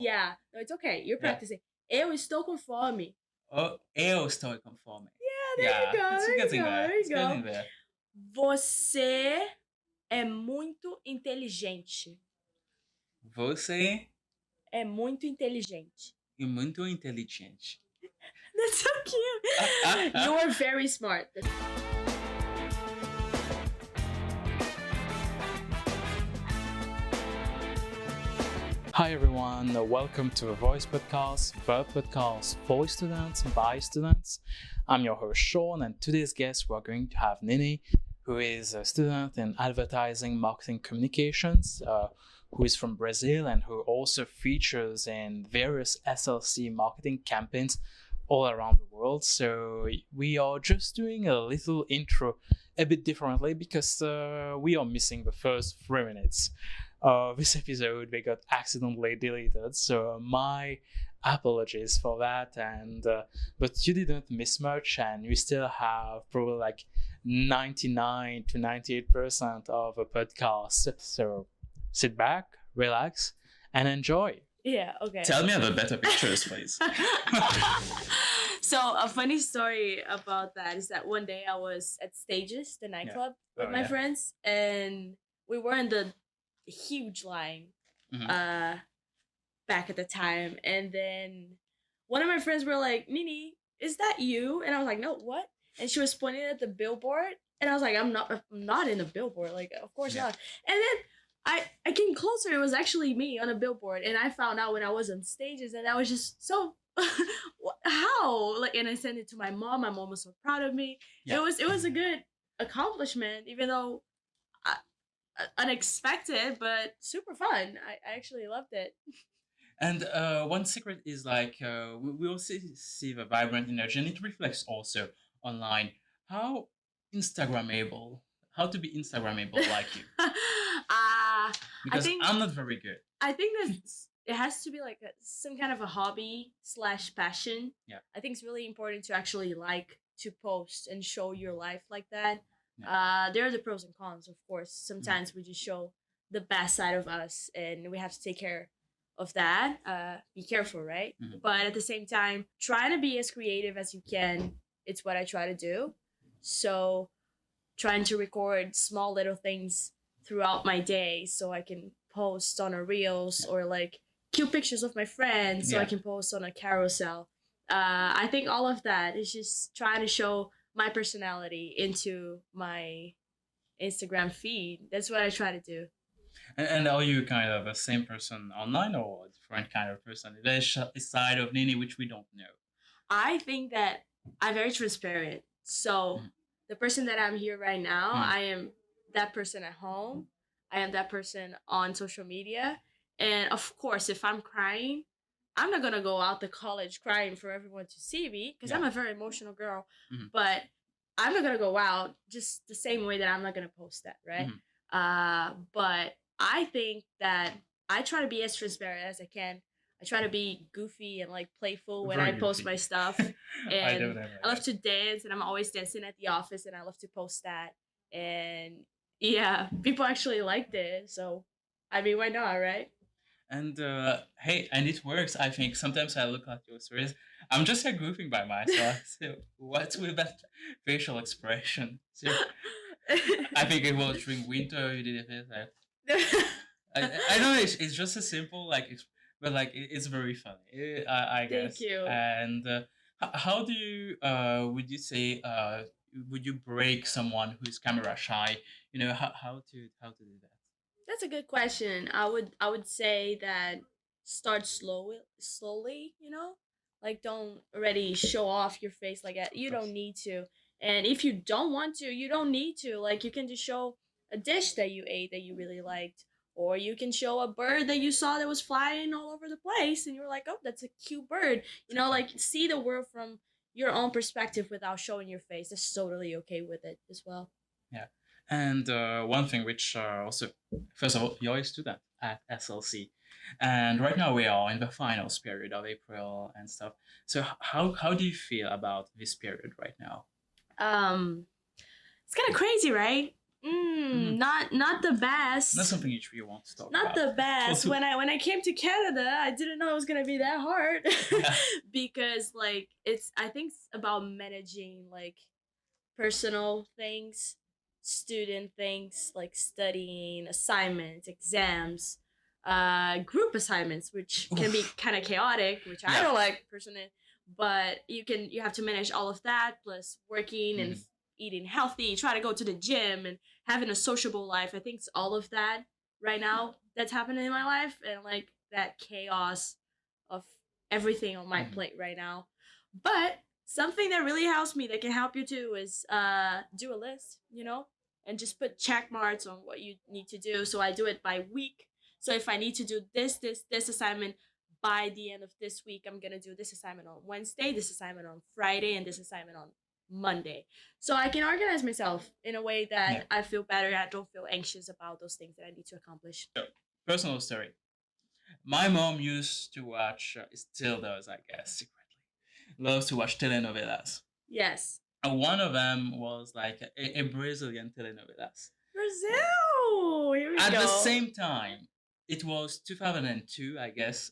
Yeah, no, it's okay. You're Yeah. practicing. Eu estou com fome. Oh, eu estou com fome. Yeah, there you Yeah, go. it's There you getting go. there. There you It's getting go. there. Você é muito inteligente. Você É muito inteligente. é muito inteligente. That's so cute. You are very smart. Hi everyone, welcome to the Voice Podcast, the podcast for students by students. I'm your host Sean, and today's guest we're going to have Nini, who is a student in advertising marketing communications, who is from Brazil and who also features in various SLC marketing campaigns all around the world. So we are just doing a little intro a bit differently because we are missing the first 3 minutes. This episode they got accidentally deleted, so my apologies for that. And but you didn't miss much, and we still have probably like 99 to 98% of a podcast. So sit back, relax, and enjoy. Yeah, okay. Tell me about better pictures, please. So a funny story about that is that one day I was at Stages, the nightclub, with my friends, and we were in the huge line back at the time, and then one of my friends were like, Nini, is that you? And I was like, no, what? And she was pointing at the billboard, and I was like, I'm not in a billboard, like, of course not. And then I came closer, it was actually me on a billboard, and I found out when I was on Stages, and I was just so how, like, and I sent it to my mom was so proud of me. It was a good accomplishment, even though unexpected, but super fun. I actually loved it. And one secret is like we also see the vibrant energy, and it reflects also online. How to be Instagrammable like you? Because I'm not very good. I think that it has to be like some kind of a hobby / passion. Yeah. I think it's really important to actually like to post and show your life like that. There are the pros and cons, of course. Sometimes we just show the best side of us, and we have to take care of that. Be careful, right? But at the same time, try to be as creative as you can. It's what I try to do. So trying to record small little things throughout my day so I can post on a reels or like cute pictures of my friends so I can post on a carousel. I think all of that is just trying to show my personality into my Instagram feed. That's what I try to do. And are you kind of the same person online or a different kind of person? There's a side of Nini which we don't know. I think that I'm very transparent. So the person that I'm here right now, I am that person at home. I am that person on social media. And of course, if I'm crying, I'm not gonna go out to college crying for everyone to see me because I'm a very emotional girl. But I'm not gonna go out just the same way that I'm not gonna post that, right? But I think that I try to be as transparent as I can. I try to be goofy and like playful when I post my stuff. And I love to dance, and I'm always dancing at the office, and I love to post that. And yeah, people actually liked it. So I mean, why not, right? And hey, and it works. I think sometimes I look at your stories. I'm just like goofing by myself. So what's with that facial expression? So I think it was during winter. You did it like I know it's just a simple like, but like it's very funny. I guess. Thank you. And how do you would you say would you break someone who's camera shy? You know how to do that? That's a good question. I would say that start slowly, like don't already show off your face like that. You don't need to. And if you don't want to, you don't need to. Like you can just show a dish that you ate that you really liked, or you can show a bird that you saw that was flying all over the place and you were like, "Oh, that's a cute bird." Like see the world from your own perspective without showing your face. That's totally okay with it as well. Yeah. And one thing which also, first of all, you're a student at SLC. And right now we are in the finals period of April and stuff. So how do you feel about this period right now? It's kind of crazy, right? Not the best. Not something you really want to talk Not about. the best. When I came to Canada, I didn't know it was gonna be that hard. Yeah. Because like I think it's about managing like personal things, student things like studying, assignments, exams, group assignments, which can be Oof. kind of chaotic, which I Yeah. don't like personally. But you have to manage all of that plus working and eating healthy, try to go to the gym and having a sociable life. I think it's all of that right now that's happening in my life, and like that chaos of everything on my plate right now. But something that really helps me that can help you too is do a list, and just put check marks on what you need to do. So I do it by week. So if I need to do this assignment by the end of this week, I'm gonna do this assignment on Wednesday, this assignment on Friday, and this assignment on Monday. So I can organize myself in a way that Yeah. I feel better. I don't feel anxious about those things that I need to accomplish. Personal story. My mom used to watch, still does, I guess, secretly, loves to watch telenovelas. Yes. And one of them was like a Brazilian telenovelas. Brazil. Here we At go. the same time, it was 2002, I guess,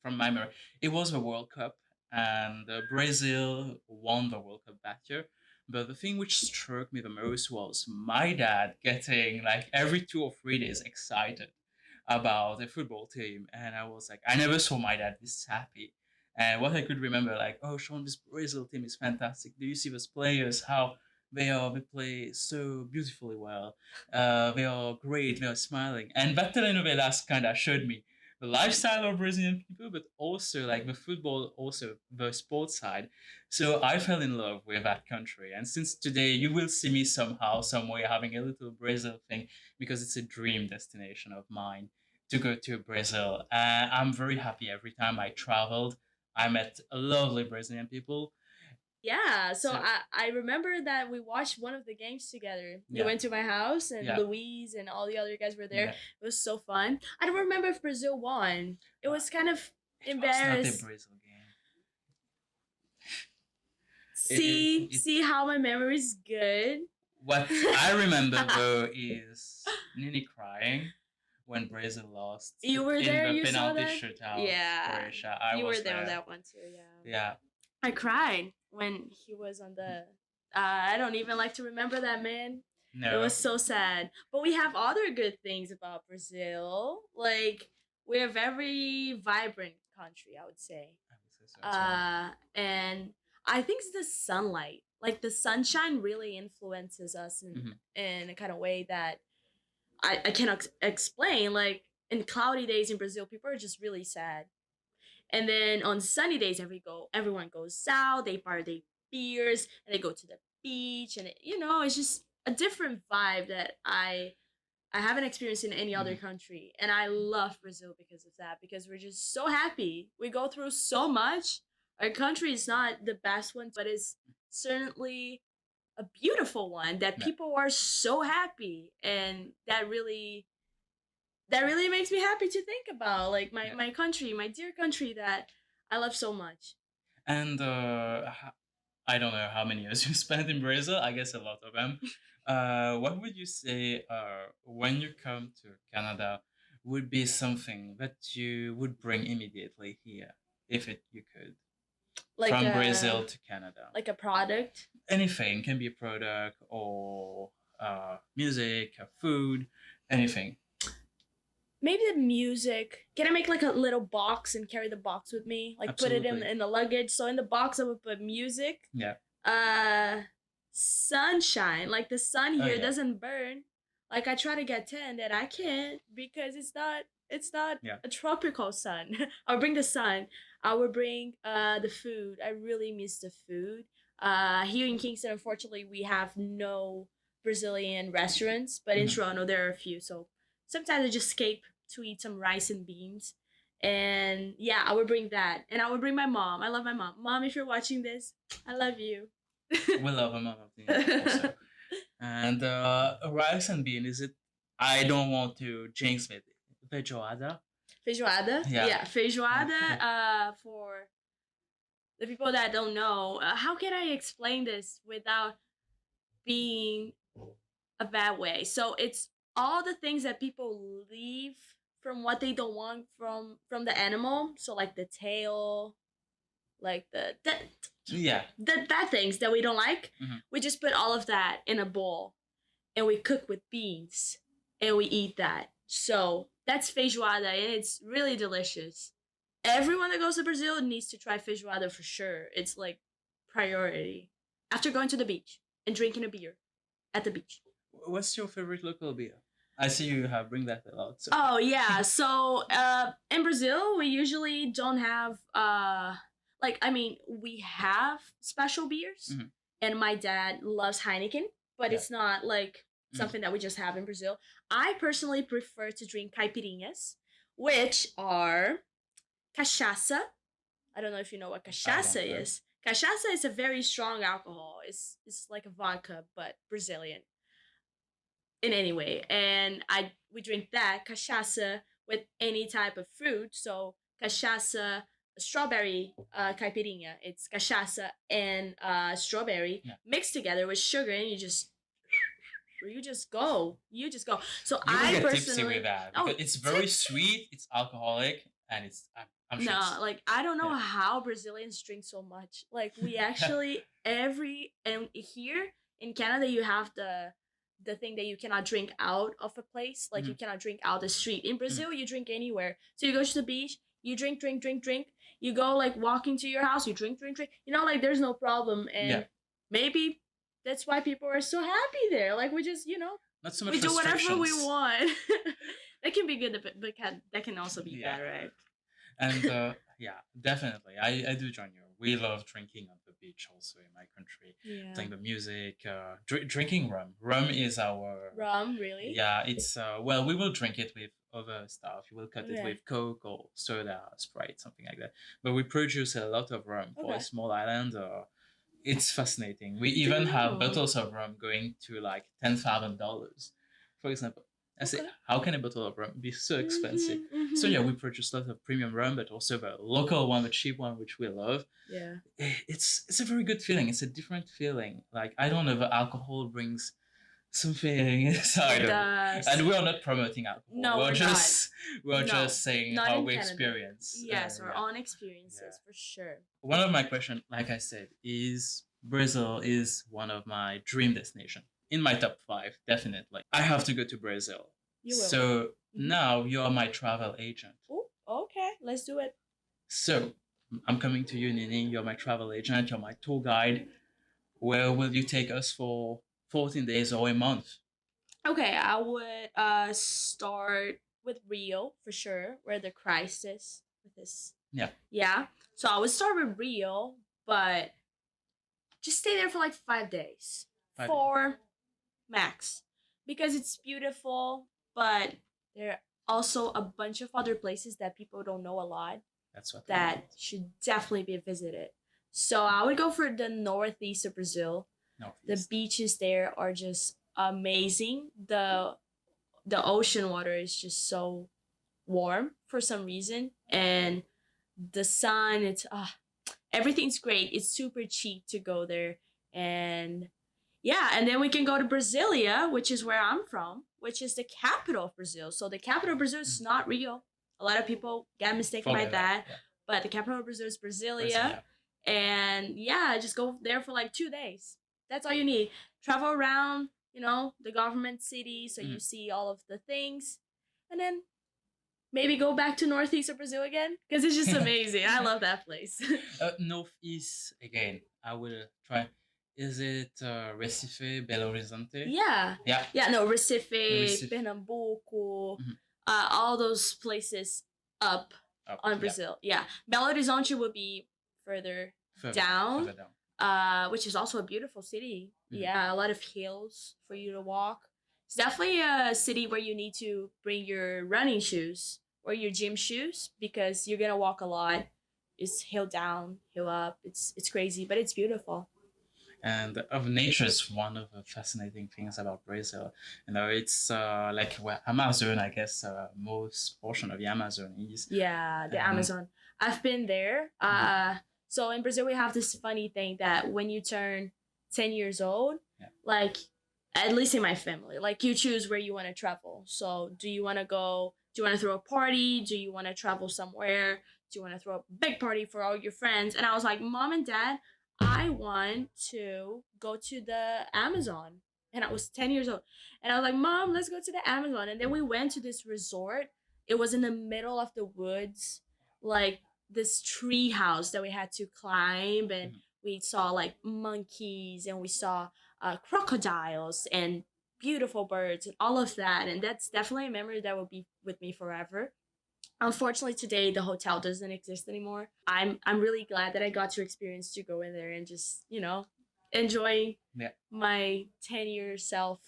from my memory. It was the World Cup, and Brazil won the World Cup that year. But the thing which struck me the most was my dad getting like every 2 or 3 days excited about a football team, and I was like, I never saw my dad this happy. And what I could remember, like, oh, Sean, this Brazil team is fantastic. Do you see those players? How they play so beautifully well. They are great. They are smiling. And that telenovelas kind of showed me the lifestyle of Brazilian people, but also like the football, also the sports side. So I fell in love with that country. And since today, you will see me somehow, some way, having a little Brazil thing because it's a dream destination of mine to go to Brazil. I'm very happy every time I traveled. I met lovely Brazilian people. Yeah, so So- I remember that we watched one of the games together. You Yeah. went to my house, and Yeah. Louise and all the other guys were there. Yeah. It was so fun. I don't remember if Brazil won. It was kind of It was not a embarrassed. Brazil game. See how my memory's good. What I remember though is Nini crying when Brazil lost. You were there, in the you saw penalty that? shootout. Yeah. Croatia. I You was were there on that one too, yeah. Yeah. I cried when he was on the. I don't even like to remember that, man. No. It was so sad. But we have other good things about Brazil. Like, we're a very vibrant country, I would say. I would say so as well. And I think it's the sunlight. Like, the sunshine really influences us in a kind of way that I cannot explain. Like, in cloudy days in Brazil, people are just really sad. And then on sunny days, everyone goes out, they party beers, and they go to the beach, and it's just a different vibe that I haven't experienced in any other country. And I love Brazil because of that, because we're just so happy. We go through so much. Our country is not the best one, but it's certainly a beautiful one that Yeah. people are so happy, and that really makes me happy to think about, like my country, my dear country that I love so much. And I don't know how many years you spent in Brazil. I guess a lot of them. What would you say when you come to Canada would be something that you would bring immediately here, if you could, Like from a, Brazil to Canada? like a product. Anything can be a product or music, food, anything. Maybe the music. Can I make like a little box and carry the box with me? Like put it Absolutely. in the luggage. So in the box I would put music. Yeah. Sunshine. Like the sun here yeah. doesn't burn. Like I try to get tan that I can't because it's not Yeah. a tropical sun. I'll bring the sun. I will bring the food. I really miss the food. Here in Kingston, unfortunately, we have no Brazilian restaurants, but in Toronto there are a few. So sometimes I just escape to eat some rice and beans. And yeah, I would bring that. And I would bring my mom. I love my mom. Mom, if you're watching this, I love you. We love a mom of the also. And rice and bean, is it? I don't want to jinx it. Feijoada? Feijoada? Yeah. Feijoada, for the people that don't know, how can I explain this without being a bad way. So it's all the things that people leave from what they don't want from the animal. So like the tail, like Yeah. the bad things that we don't like. We just put all of that in a bowl and we cook with beans and we eat that. So that's feijoada and it's really delicious. Everyone that goes to Brazil needs to try feijoada for sure. It's like priority after going to the beach and drinking a beer at the beach. What's your favorite local beer? I see you have bring that a lot. So. Oh yeah, so in Brazil we usually don't have like I mean we have special beers, and my dad loves Heineken, but it's not like something that we just have in Brazil. I personally prefer to drink caipirinhas, which are cachaça. I don't know if you know what cachaça is. Cachaça is a very strong alcohol. It's like a vodka but Brazilian. In any way, and we drink that cachaça with any type of fruit. So cachaça, strawberry caipirinha. It's cachaça and strawberry mixed together with sugar, and you just go. So you I get personally tipsy with that because it's very sweet. It's alcoholic, and it's I'm sure. No, like I don't know how Brazilians drink so much. Like we actually and here in Canada you have the thing that you cannot drink out of a place, like you cannot drink out the street. In Brazil, you drink anywhere. So you go to the beach, you drink. You go like walking to your house, you drink. You know, like there's no problem, and maybe that's why people are so happy there. Like we just, not so much we do whatever we want. That can be good, but that can also be bad, right? And definitely, I do join you. We love drinking on the beach also in my country. Yeah. Playing the music, drinking rum. Rum is our... Rum, really? Yeah, it's... well, we will drink it with other stuff. We will cut it with Coke or soda, Sprite, something like that. But we produce a lot of rum for a small island. It's fascinating. We even have bottles of rum going to like $10,000, for example. I say, how can a bottle of rum be so expensive? So yeah, we produce a lot of premium rum, but also the local one, the cheap one, which we love. Yeah. It's a very good feeling. It's a different feeling. Like, I don't know, the alcohol brings something inside of it. And we are not promoting alcohol. No, we're just saying not how we Canada. experience. Yes, our own experiences, for sure. One of my questions, like I said, is Brazil is one of my dream destinations. In my top 5, definitely. I have to go to Brazil. You will. So now you're my travel agent. Oh, okay. Let's do it. So I'm coming to you, Nini. You're my travel agent. You're my tour guide. Where will you take us for 14 days or a month? Okay, I would start with Rio for sure, where the Christ is with this. Yeah. Yeah. So I would start with Rio, but just stay there for like 5 days. 4 max, because it's beautiful, but there are also a bunch of other places that people don't know a lot. That's what that should definitely be visited. So I would go for the northeast of Brazil. The beaches there are just amazing. The ocean water is just so warm for some reason, and the sun, it's everything's great. It's super cheap to go there, and and then we can go to Brasilia, which is where I'm from, which is the capital of Brazil. So the capital of Brazil is not Rio. A lot of people get mistaken by that. Yeah. But the capital of Brazil is Brasilia. And just go there for like 2 days. That's all you need. Travel around, the government city, so you see all of the things. And then maybe go back to northeast of Brazil again, because it's just amazing. I love that place. Northeast, again, I will try. Is it Recife, Belo Horizonte? Yeah. No, Recife. Pernambuco, all those places up on Brazil. Yeah. Belo Horizonte would be further down. Which is also a beautiful city. Yeah, a lot of hills for you to walk. It's definitely a city where you need to bring your running shoes or your gym shoes, because you're gonna walk a lot. It's hill down, hill up. It's crazy, but it's beautiful. And of nature is one of the fascinating things about Brazil. It's like where Amazon, I guess, most portion of the Amazon is. Yeah, the Amazon. I've been there. So in Brazil, we have this funny thing that when you turn 10 years old, like at least in my family, like you choose where you want to travel. So do you want to go, do you want to throw a party? Do you want to travel somewhere? Do you want to throw a big party for all your friends? And I was like, Mom and Dad, I want to go to the Amazon. And I was 10 years old. And I was like, Mom, let's go to the Amazon. And then we went to this resort. It was in the middle of the woods, like this tree house that we had to climb. And we saw like monkeys and we saw crocodiles and beautiful birds and all of that. And that's definitely a memory that will be with me forever. Unfortunately, today the hotel doesn't exist anymore. I'm really glad that I got to experience to go in there and just, enjoy my 10-year self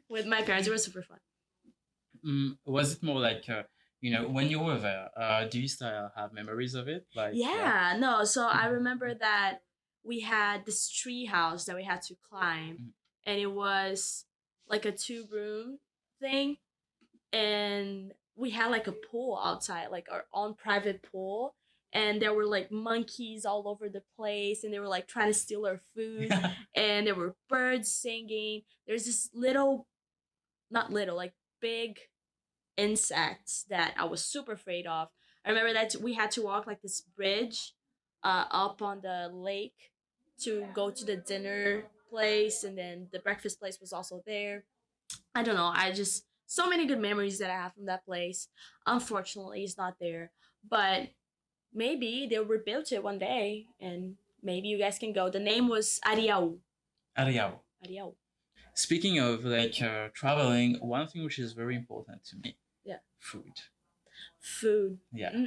with my parents. It was super fun. Was it more like, when you were there, do you still have memories of it? Like, Yeah, no. So I remember that we had this tree house that we had to climb, and it was like a 2-room thing, and we had like a pool outside, like our own private pool, and there were like monkeys all over the place, and they were like trying to steal our food, and there were birds singing. There's this little, not little, like big insects that I was super afraid of. I remember that we had to walk like this bridge up on the lake to go to the dinner place, and then the breakfast place was also there. I don't know. So many good memories that I have from that place. Unfortunately, it's not there, but maybe they'll rebuild it one day, and maybe you guys can go. The name was Ariau. Ariao. Ariau. Speaking of like traveling, one thing which is very important to me. Yeah. Food. Yeah.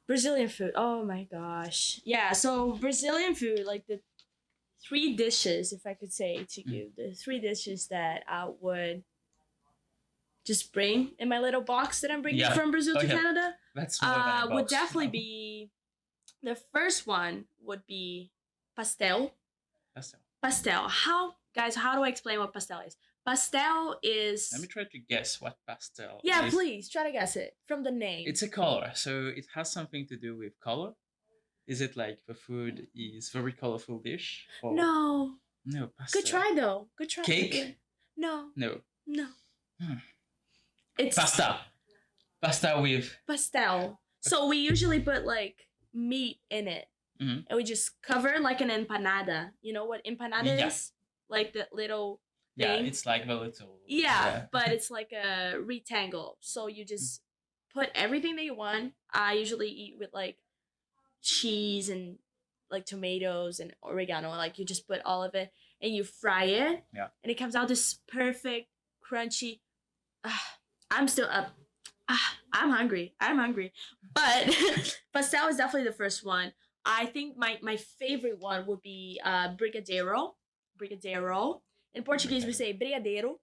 Brazilian food. Oh my gosh. Yeah, so Brazilian food, like the 3 dishes, if I could say to you, the 3 dishes that I would just bring in my little box that I'm bringing from Brazil to Canada. That's more than a box. Would definitely be, the first one would be pastel. Pastel. How do I explain what pastel is? Pastel is... Let me try to guess what pastel is. Yeah, please, try to guess it from the name. It's a color, so it has something to do with color. Is it like the food is very colorful dish? Or... No. No, pastel. Good try, though. Good try. Cake? No. No. It's... Pasta with... Pastel. So we usually put like meat in it. And we just cover like an empanada. You know what empanada is? Like the little thing. Yeah, it's like the little... Yeah, but it's like a rectangle. So you just put everything that you want. I usually eat with like cheese and like tomatoes and oregano. Like you just put all of it and you fry it. Yeah. And it comes out this perfect, crunchy... I'm still up. I'm hungry. But pastel is definitely the first one. I think my favorite one would be brigadeiro. In Portuguese, we say brigadeiro.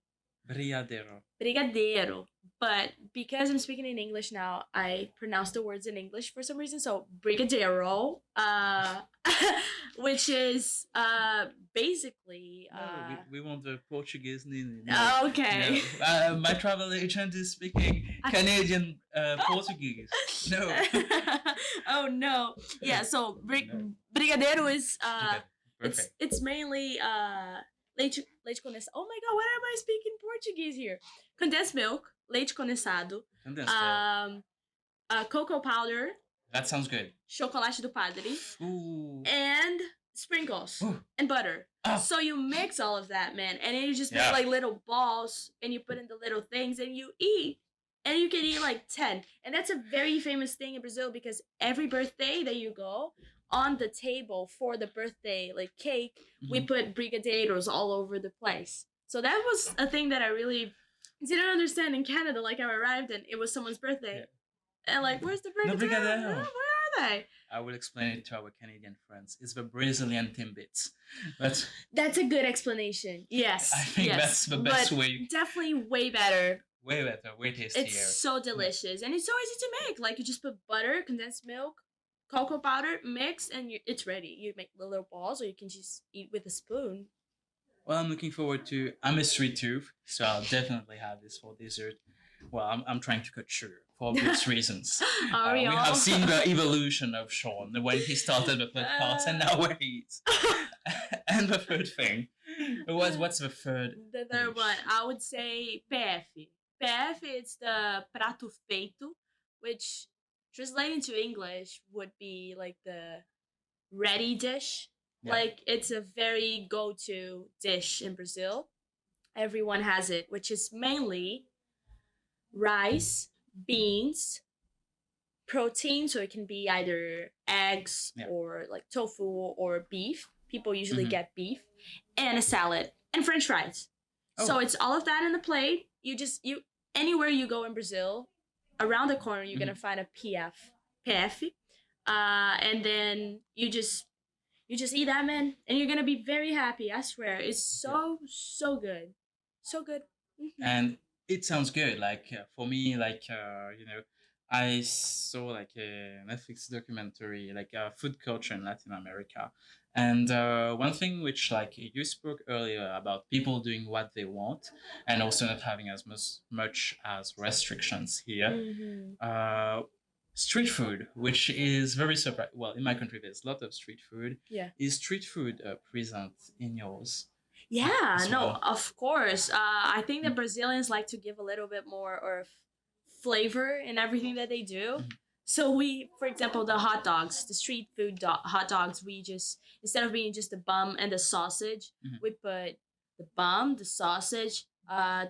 Brigadeiro. But because I'm speaking in English now, I pronounce the words in English for some reason. So brigadeiro, which is basically... No, we want the Portuguese Nini. No. Okay. No. My travel agent is speaking Canadian Portuguese. No. Oh no. Yeah, so brigadeiro is it's mainly leite condensado. Oh my god, why am I speaking Portuguese here? Condensed milk, leite condensado, cocoa powder. That sounds good. Chocolate do padre. Ooh. And sprinkles. Ooh. And butter. Oh. So you mix all of that, man, and then you just make like little balls and you put in the little things and you eat. And you can eat like 10. And that's a very famous thing in Brazil because every birthday that you go, on the table for the birthday like cake, we put brigadeiros all over the place. So that was a thing that I really didn't understand in Canada. Like I arrived and it was someone's birthday. And like, where's the brigadeiro? Where are they? I will explain it to our Canadian friends. It's the Brazilian Timbits. That's a good explanation. Yes. I think that's the best way. Definitely way better. Way better, way tastier. It's so delicious. And it's so easy to make. Like you just put butter, condensed milk, cocoa powder, mix, and it's ready. You make the little balls or you can just eat with a spoon. Well, I'm looking forward to... I'm a sweet tooth, so I'll definitely have this for dessert. Well, I'm trying to cut sugar for obvious reasons. We have seen the evolution of Sean when he started the podcast and now where he is. And the third thing What's the third? The third dish? one, I would say PF. PF is the prato feito, which translating to English would be like the ready dish. Yeah. Like it's a very go-to dish in Brazil. Everyone has it, which is mainly rice, beans, protein, so it can be either eggs Yeah. or like tofu or beef. People usually Mhm. get beef, and a salad and French fries. So Oh. it's all of that in the plate. You anywhere you go in Brazil, around the corner you're gonna find a PF, and then you just eat that, man, and you're gonna be very happy. I swear, it's so good, so good. Mhm. And it sounds good. Like for me, like I saw like a Netflix documentary, like food culture in Latin America, and one thing which like you spoke earlier about people doing what they want, and also not having as much as restrictions here. Mhm. Street food, which is very surprising. Well, in my country, there's a lot of street food. Yeah. Is street food present in yours? Yeah, as no, well? of course. I think the Brazilians like to give a little bit more of flavor in everything that they do. Mhm. So for example, the hot dogs, the street food hot dogs, we just instead of being just the bun and the sausage, Mhm. we put the bun, the sausage,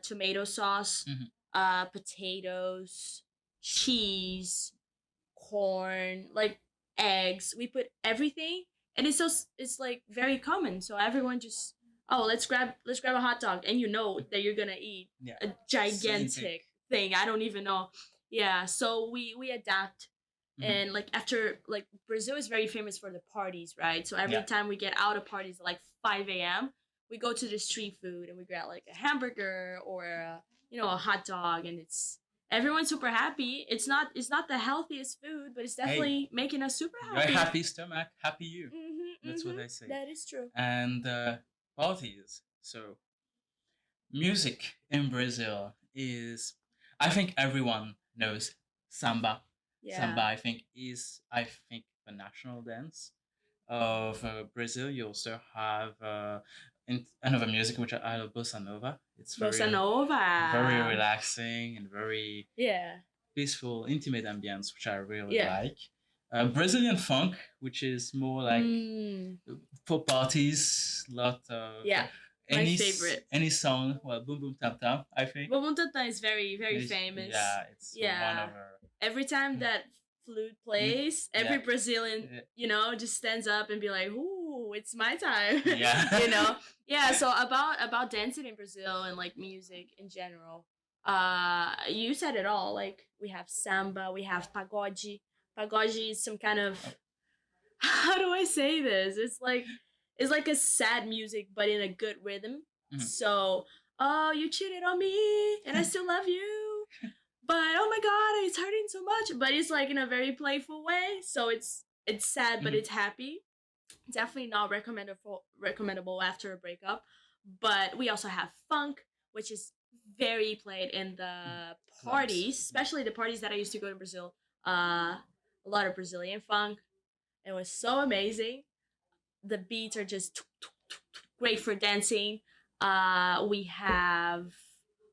tomato sauce, Mhm. potatoes, cheese, corn, like eggs. We put everything, and it's like very common. So everyone just let's grab a hot dog, and you know that you're gonna eat Yeah. a Same gigantic thing. I don't even know. Yeah, so we adapt. Mhm. And like after like Brazil is very famous for the parties, right? So every Yeah. time we get out of parties at like 5 a.m., we go to the street food and we grab like a hamburger or a hot dog, and it's everyone's super happy. It's not the healthiest food, but it's definitely making us super You're happy. a happy stomach, happy you. Mm-hmm, That's what I say. That is true. And parties. So music in Brazil is, I think everyone knows samba. Yeah. Samba, I think the national dance of Brazil. You also have another music which I love, bossa nova. It's Bossa Nova. very relaxing and very Yeah. peaceful, intimate ambience, which I really Yeah. like. Brazilian funk, which is more like for parties, lot of Yeah. My favorite. any song. Well, boom boom tam tam. I think. Boom Tata is very, very It's- famous. Yeah, it's Yeah. one of her. Every time that flute plays, every Yeah. Brazilian, just stands up and be like, "Ooh, it's my time." Yeah. Yeah. So about dancing in Brazil and like music in general, you said it all. Like we have samba, we have pagode. Pagode is some kind of how do I say this? It's like a sad music, but in a good rhythm. Mhm. So, oh, you cheated on me, and I still love you, but oh my god, it's hurting so much. But it's like in a very playful way. So it's sad, but Mhm. it's happy. Definitely not recommendable after a breakup. But we also have funk, which is very played in the parties, especially the parties that I used to go to Brazil. A lot of Brazilian funk. It was so amazing. The beats are just great for dancing. We have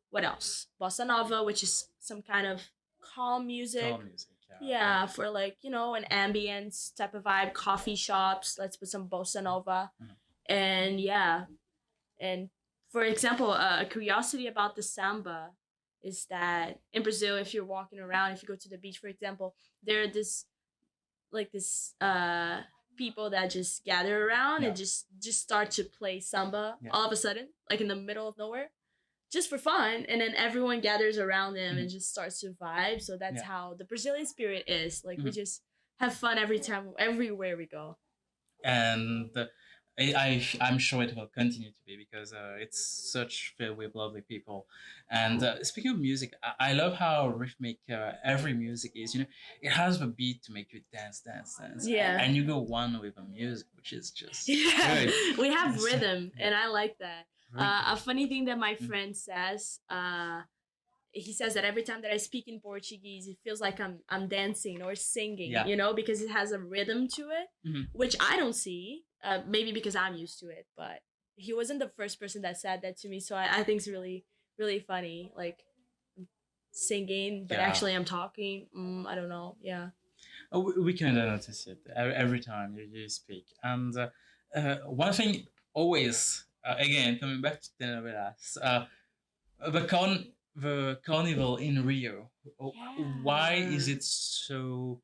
what else? Bossa Nova, which is some kind of calm music. Calm music. Yeah, for like, an ambience type of vibe, coffee shops. Let's put some bossa nova. Mhm. And yeah. And for example, a curiosity about the samba is that in Brazil, if you're walking around, if you go to the beach, for example, there are this people that just gather around Yeah. and just start to play samba Yeah. all of a sudden, like in the middle of nowhere, just for fun, and then everyone gathers around them and just starts to vibe. So that's Yeah. how the Brazilian spirit is. Like we Mhm. just have fun everywhere we go. And I'm sure it will continue to be because it's such filled with lovely people. And speaking of music, I love how rhythmic every music is. It has the beat to make you dance, dance, dance. Yeah. And you go one with the music, which is just Yeah, good. we have Yes. rhythm, and I like that. Very A funny thing that my Mhm. friend says, he says that every time that I speak in Portuguese, it feels like I'm dancing or singing, Yeah. because it has a rhythm to it, Mhm. which I don't see. Maybe because I'm used to it, but he wasn't the first person that said that to me. So I think it's really, really funny. Like singing, but Yeah. actually I'm talking. I don't know. Yeah. Oh, we kind of notice it every time you speak. And one thing always, again, coming back to telenovelas, the carnival in Rio. Why is it so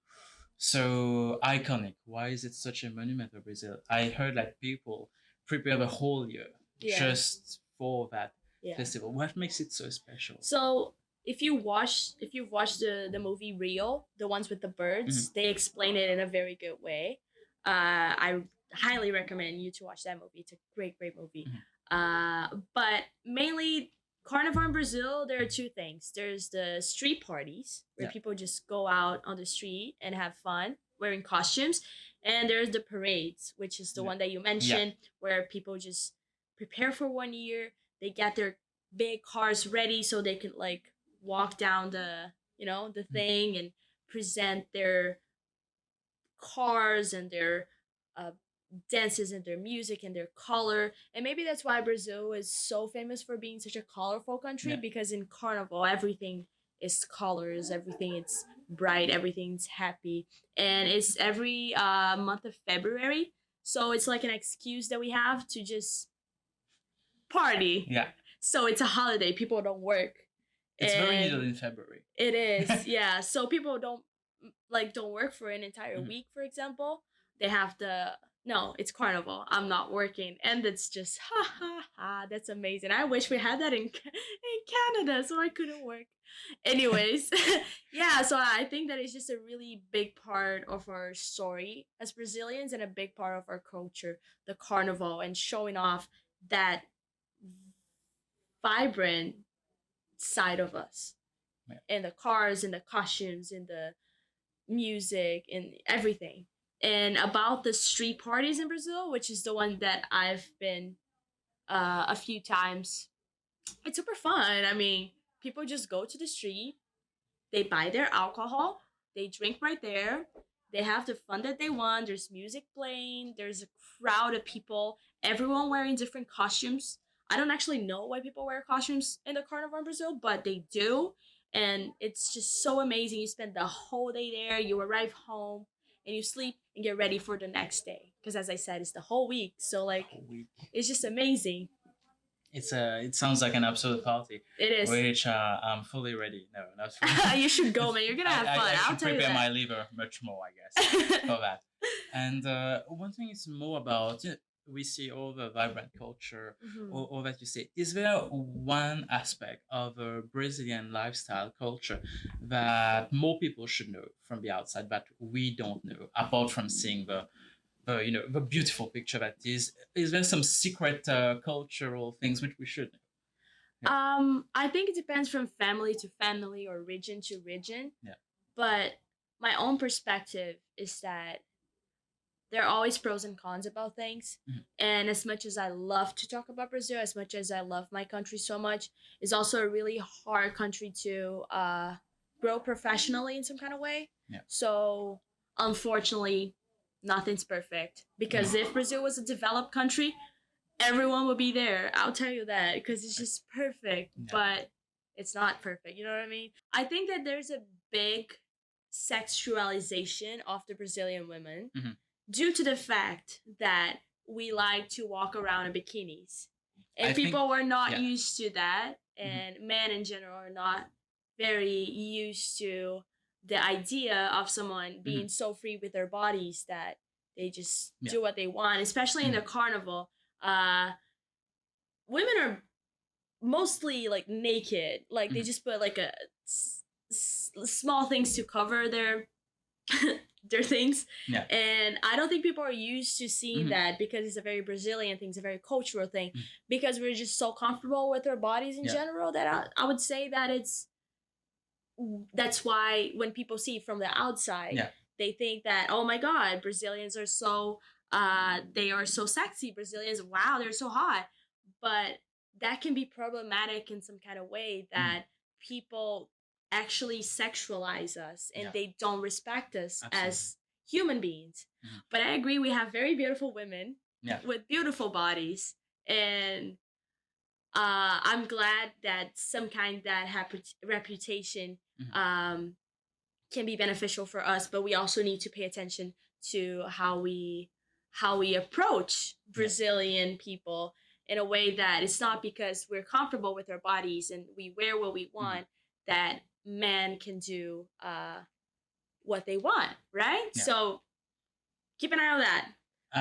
iconic? Why is it such a monument of Brazil? I heard like people prepare the whole year just for that festival. What makes it so special? So if you've watched the movie Rio, the ones with the birds, they explain it in a very good way. I highly recommend you to watch that movie. It's a great movie. But mainly Carnival in Brazil, there are two things. There's the street parties where people just go out on the street and have fun wearing costumes, and there's the parades, which is the one that you mentioned, where people just prepare for 1 year. They get their big cars ready so they can like walk down the thing and present their cars and their dances and their music and their color. And maybe that's why Brazil is so famous for being such a colorful country, because in Carnival everything is colors, everything is bright, everything's happy, and it's every month of February. So it's like an excuse that we have to just party. Yeah. So it's a holiday. People don't work. It's very usual in February. It is, yeah. So people don't work for an entire week, for example. They have it's Carnival. I'm not working, and it's just that's amazing. I wish we had that in Canada, so I couldn't work. Anyways, yeah. So I think that it's just a really big part of our story as Brazilians and a big part of our culture, the Carnival, and showing off that vibrant side of us, and the cars and the costumes and the music and everything. And about the street parties in Brazil, which is the one that I've been a few times, it's super fun. I mean, people just go to the street, they buy their alcohol, they drink right there, they have the fun that they want. There's music playing, there's a crowd of people, everyone wearing different costumes. I don't actually know why people wear costumes in the Carnival in Brazil, but they do. And it's just so amazing. You spend the whole day there, you arrive home, and you sleep and get ready for the next day. Because as I said, it's the whole week. So like, it's just amazing. It sounds like an absolute party. It is. Which I'm fully ready. No, not fully. You should go, man. You're gonna have fun. I I'll should tell you prepare that. my liver much more, I guess, for that. And one thing is more about we see all the vibrant culture, all that you say. Is there one aspect of a Brazilian lifestyle culture that more people should know from the outside that we don't know, apart from seeing the beautiful picture that is? Is there some secret cultural things which we should know? I think it depends from family to family or region to region. Yeah. But my own perspective is that there are always pros and cons about things. And as much as I love to talk about Brazil, as much as I love my country so much, it's also a really hard country to grow professionally in some kind of way. Yeah. So unfortunately, nothing's perfect. Because if Brazil was a developed country, everyone would be there. I'll tell you that, because it's just perfect. Yeah. But it's not perfect. You know what I mean? I think that there's a big sexualization of the Brazilian women. Due to the fact that we like to walk around in bikinis. And people were not used to that. And men in general are not very used to the idea of someone being so free with their bodies that they just do what they want, especially in the Carnival. Women are mostly like naked. Like they just put like small things to cover their things. Yeah. And I don't think people are used to seeing that, because it's a very Brazilian thing, it's a very cultural thing, because we're just so comfortable with our bodies in general that I would say that that's why when people see it from the outside, they think that, oh my God, Brazilians are so they are so sexy. Brazilians, wow, they're so hot. But that can be problematic in some kind of way, that people actually sexualize us and they don't respect us as human beings. But I agree, we have very beautiful women with beautiful bodies, And I'm glad that some kind that reputation can be beneficial for us, but we also need to pay attention to how we approach Brazilian people in a way that it's not because we're comfortable with our bodies and we wear what we want that men can do what they want, right? Yeah. So keep an eye on that.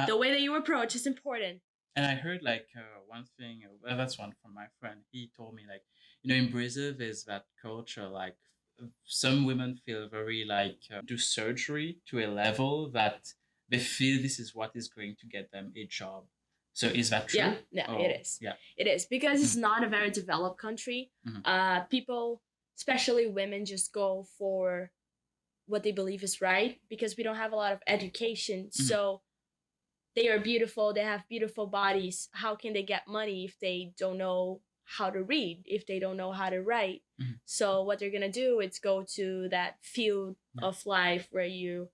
The way that you approach is important. And I heard like one thing, that's one from my friend. He told me like, in Brazil there's that culture like some women feel very like do surgery to a level that they feel this is what is going to get them a job. So is that true? Yeah, no, it is. Yeah, it is because it's not a very developed country. People, especially women, just go for what they believe is right because we don't have a lot of education. So they are beautiful, they have beautiful bodies. How can they get money if they don't know how to read, if they don't know how to write? So what they're gonna do is go to that field of life where you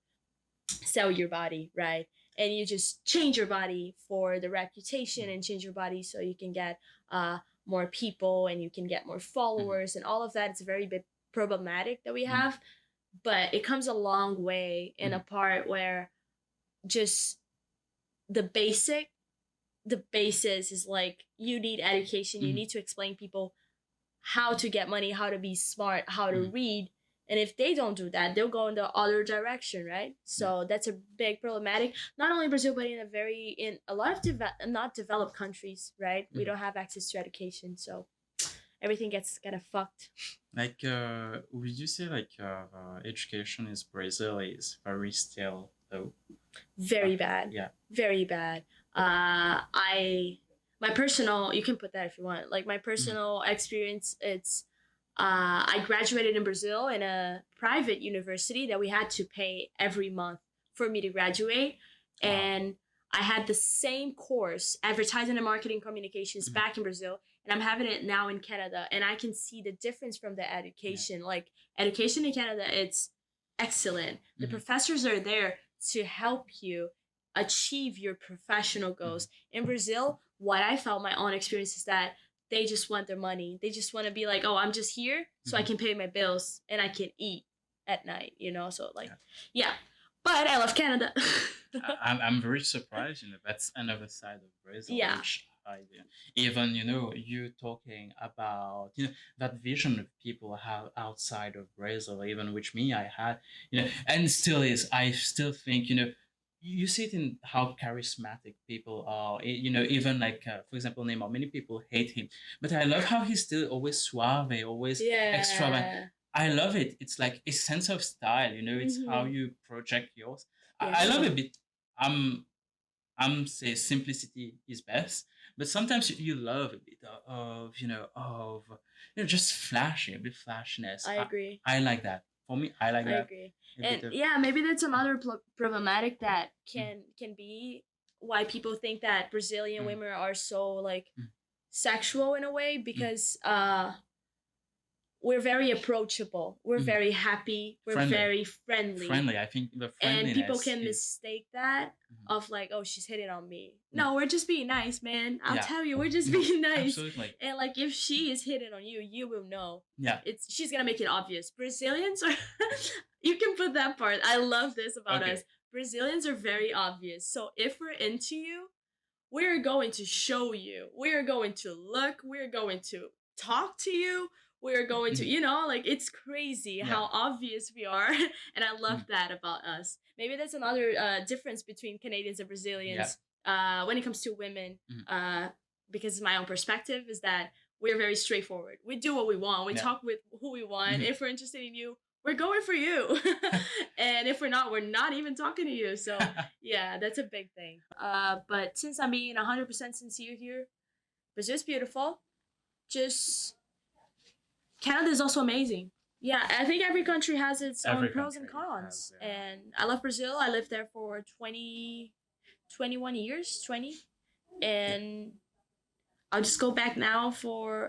sell your body, right? And you just change your body for the reputation and change your body so you can get more people and you can get more followers and all of that. It's very bit problematic that we have, but it comes a long way in a part where just the basis is like you need education. You need to explain people how to get money, how to be smart, how to read. And if they don't do that, they'll go in the other direction, right? So that's a big problematic. Not only Brazil, but in a lot of not developed countries, right? We don't have access to education, so everything gets kind of fucked. Like, would you say like education in Brazil is very still though? Very bad. Yeah. Very bad. My personal, you can put that if you want. Like my personal experience, it's I graduated in Brazil in a private university that we had to pay every month for me to graduate. Wow. And I had the same course, advertising and marketing communications, back in Brazil, and I'm having it now in Canada. And I can see the difference from the education. Like education in Canada, it's excellent. The professors are there to help you achieve your professional goals. In Brazil, what I felt, my own experience, is that they just want their money. They just want to be like, oh, I'm just here so I can pay my bills and I can eat at night, So like, yeah. But I love Canada. I'm very surprised, that's another side of Brazil. Yeah. Which even, you talking about, that vision of people have outside of Brazil, even which me, I had, and still is, I still think, you see it in how charismatic people are. Even like, for example, Neymar, many people hate him. But I love how he's still always suave, always extravagant. I love it. It's like a sense of style, it's how you project yours. I love a bit. I'm say simplicity is best, but sometimes you love a bit of, just flashy, a bit flashiness. I agree. I like that. For me, I like that. I agree. And maybe that's another problematic that can be why people think that Brazilian women are so like sexual in a way, because we're very approachable, we're very happy, we're very friendly. I think the friendliness, and people can mistake that of like, oh, she's hitting on me. No, we're just being nice, man. I'll tell you, we're just being nice. Absolutely. And like, if she is hitting on you, you will know. Yeah, she's gonna make it obvious. Brazilians are you can put that part. I love this about us. Brazilians are very obvious. So if we're into you, we're going to show you, we're going to look, we're going to talk to you, we're going to, like, it's crazy how obvious we are. And I love that about us. Maybe that's another difference between Canadians and Brazilians when it comes to women, because my own perspective is that we're very straightforward. We do what we want. We talk with who we want. If we're interested in you, we're going for you. And if we're not even talking to you. So yeah, that's a big thing. But since I'm being 100% sincere here, Brazil's beautiful. Just Canada is also amazing. Yeah, I think every country has its own pros and cons. And I love Brazil. I lived there for 21 years, 20. And I'll just go back now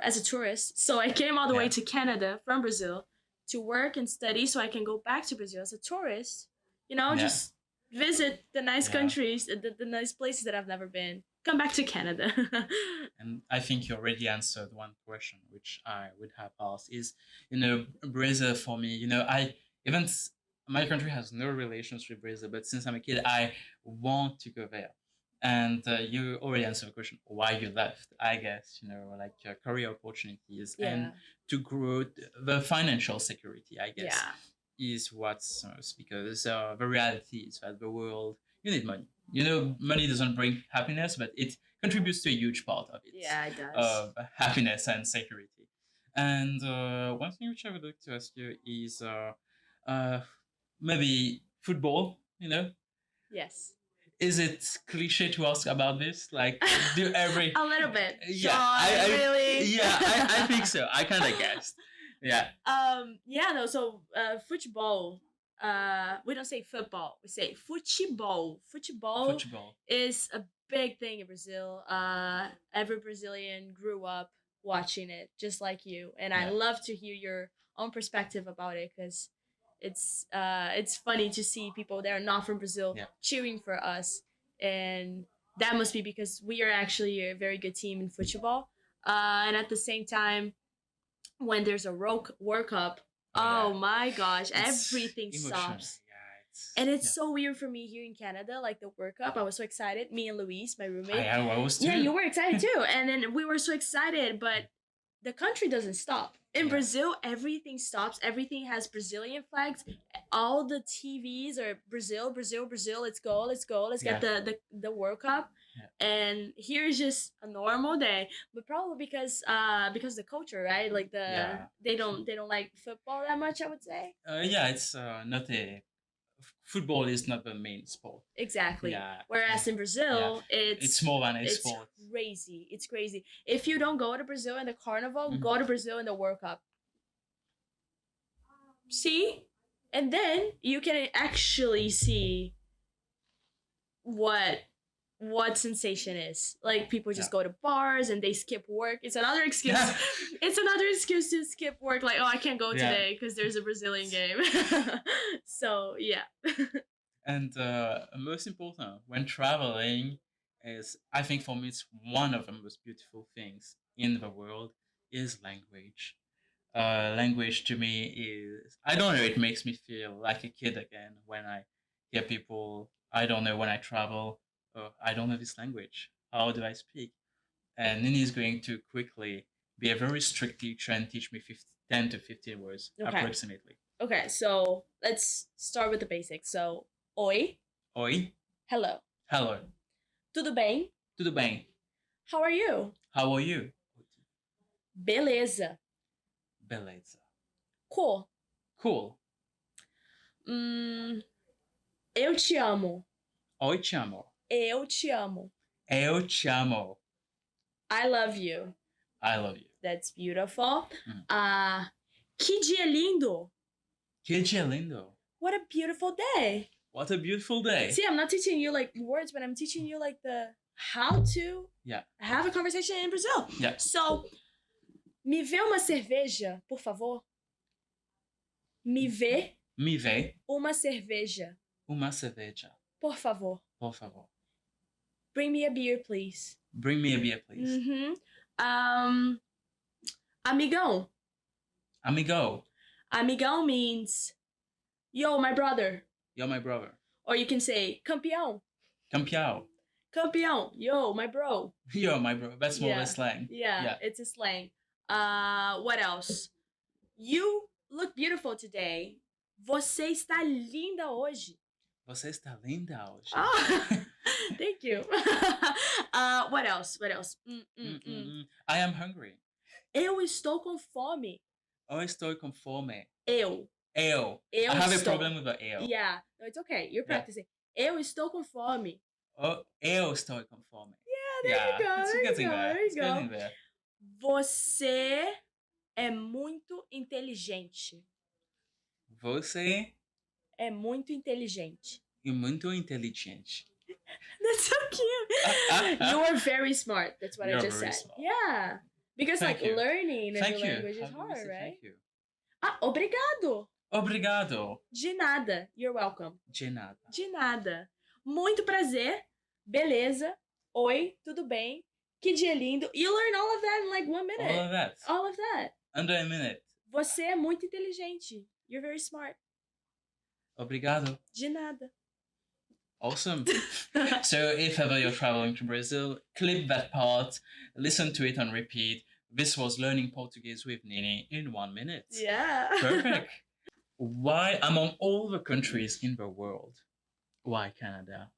as a tourist. So I came all the way to Canada from Brazil to work and study so I can go back to Brazil as a tourist. Just visit the nice countries, the nice places that I've never been. come back to Canada. And I think you already answered one question, which I would have asked is, Brazil for me, my country has no relations with Brazil, but since I'm a kid, I want to go there. And you already answered the question why you left, I guess, like career opportunities and Yeah. to grow the financial security, I guess, Yeah. is what's most because the reality is that the world, you need money. Money doesn't bring happiness, but it contributes to a huge part of it, Yeah, it does. of happiness and security. And one thing which I would like to ask you is maybe football, Yes. Is it cliche to ask about this? Like, do every A little bit. yeah, Sean, really? yeah, I think so. I kind of guessed. Yeah. Yeah, no, so football, we don't say football, we say futebol. Football. Is a big thing in Brazil. Every Brazilian grew up watching it, just like you, and I Yeah. love to hear your own perspective about it because it's funny to see people that are not from Brazil Yeah. cheering for us, and that must be because we are actually a very good team in football. And at the same time, when there's a World Cup, oh Yeah. my gosh, It's everything emotional. stops. Yeah, And it's so weird for me here in Canada, like the World Cup. I was so excited. Me and Louise, my roommate. I was too. Yeah, you were excited too. And then we were so excited, but the country doesn't stop. In Yeah. Brazil, everything stops. Everything has Brazilian flags. All the TVs are Brazil, Brazil, Brazil. Let's go, let's go. Let's get the World Cup. Yeah. And here is just a normal day, but probably because the culture, right? Like they don't like football that much, I would say. Yeah, it's not a football is not the main sport. Exactly. Yeah. Whereas in Brazil, It's more than a it's sport. crazy. It's crazy. If you don't go to Brazil in the Carnival, Mhm. go to Brazil in the World Cup. See? And then you can actually see what sensation is. Like people just go to bars and they skip work. It's another excuse. Yeah. It's another excuse to skip work. Like, oh, I can't go Yeah. today because there's a Brazilian game. So yeah. And most important when traveling is, I think for me, it's one of the most beautiful things in the world is language. Language to me is, I don't know, it makes me feel like a kid again when I hear people, I don't know, when I travel, I don't know this language. How do I speak? And Nini is going to quickly be a very strict teacher and teach me 10 to 15 words Okay. approximately. Okay, so let's start with the basics. So, oi, Oi, hello. hello, Tudo bem? tudo bem? How are you? How are you? Beleza. Beleza. Cool. Cool. Eu te amo. Oi, te amo. Eu te amo. Eu te amo. I love you. I love you. That's beautiful. Que dia lindo. Que dia lindo. What a beautiful day. What a beautiful day. See, I'm not teaching you like words, but I'm teaching you like the how to have a conversation in Brazil. Yeah. So, me vê uma cerveja, por favor. Me vê Me vê uma cerveja, uma cerveja. por favor. Por favor. Bring me a beer, please. Bring me a beer, please. Amigão. Amigo. Amigão means, yo, my brother. You're my brother. Or you can say, campeão. Campeão. Campeão. Yo, my bro. You're my bro. That's more of a slang. Yeah, it's a slang. What else? You look beautiful today. Você está linda hoje. Você está linda hoje. Oh, thank you. What else? I am hungry. Eu estou com fome. Eu estou com fome. Eu I have estou. a problem with the eu. Yeah, no, it's okay. You're practicing. Eu estou com fome. Oh, eu estou com fome. There you go. It's There you getting go. there. There you It's go. getting there. Você é muito inteligente. Você É muito inteligente. é muito inteligente. That's so cute. You are very smart. That's what I You're just very said. smart. Yeah. Because Thank you. learning a Thank new you. language is How do we hard, say right? Thank you. Obrigado. Obrigado. De nada. You're welcome. De nada. De nada. Muito prazer. Beleza. Oi, tudo bem? Que dia lindo. You learn all of that in like 1 minute. All of that. All of that. Under a minute. Você é muito inteligente. You're very smart. Obrigado. De nada. Awesome. So if ever you're traveling to Brazil, clip that part, listen to it on repeat. This was Learning Portuguese with Nini in 1 minute. Yeah. Perfect. Why, among all the countries in the world, why Canada?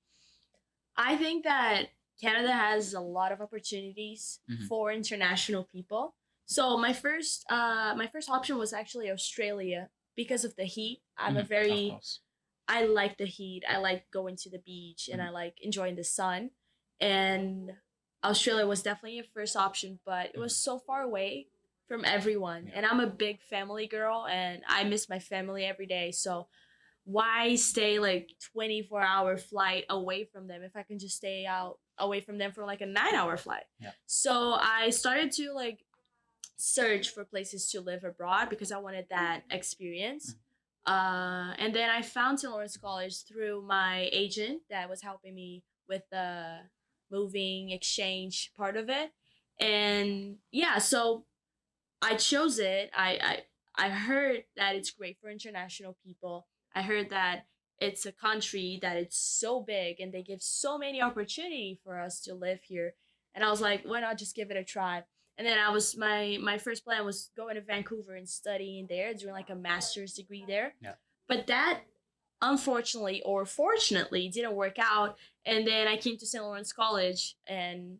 I think that Canada has a lot of opportunities Mhm. for international people. So my first option was actually Australia because of the heat. I'm a Of very course. I like the heat. I like going to the beach and I like enjoying the sun. And Australia was definitely a first option, but it was so far away from everyone. Yeah. And I'm a big family girl and I miss my family every day. So why stay like 24-hour flight away from them if I can just stay out away from them for like a 9-hour flight? Yeah. So I started to like search for places to live abroad because I wanted that experience. And then I found St. Lawrence College through my agent that was helping me with the moving exchange part of it. And yeah, so I chose it. I heard that it's great for international people. I heard that it's a country that it's so big and they give so many opportunity for us to live here. And I was like, why not just give it a try? And then my first plan was going to Vancouver and studying there, doing like a master's degree there. Yeah. But that unfortunately or fortunately didn't work out. And then I came to St. Lawrence College and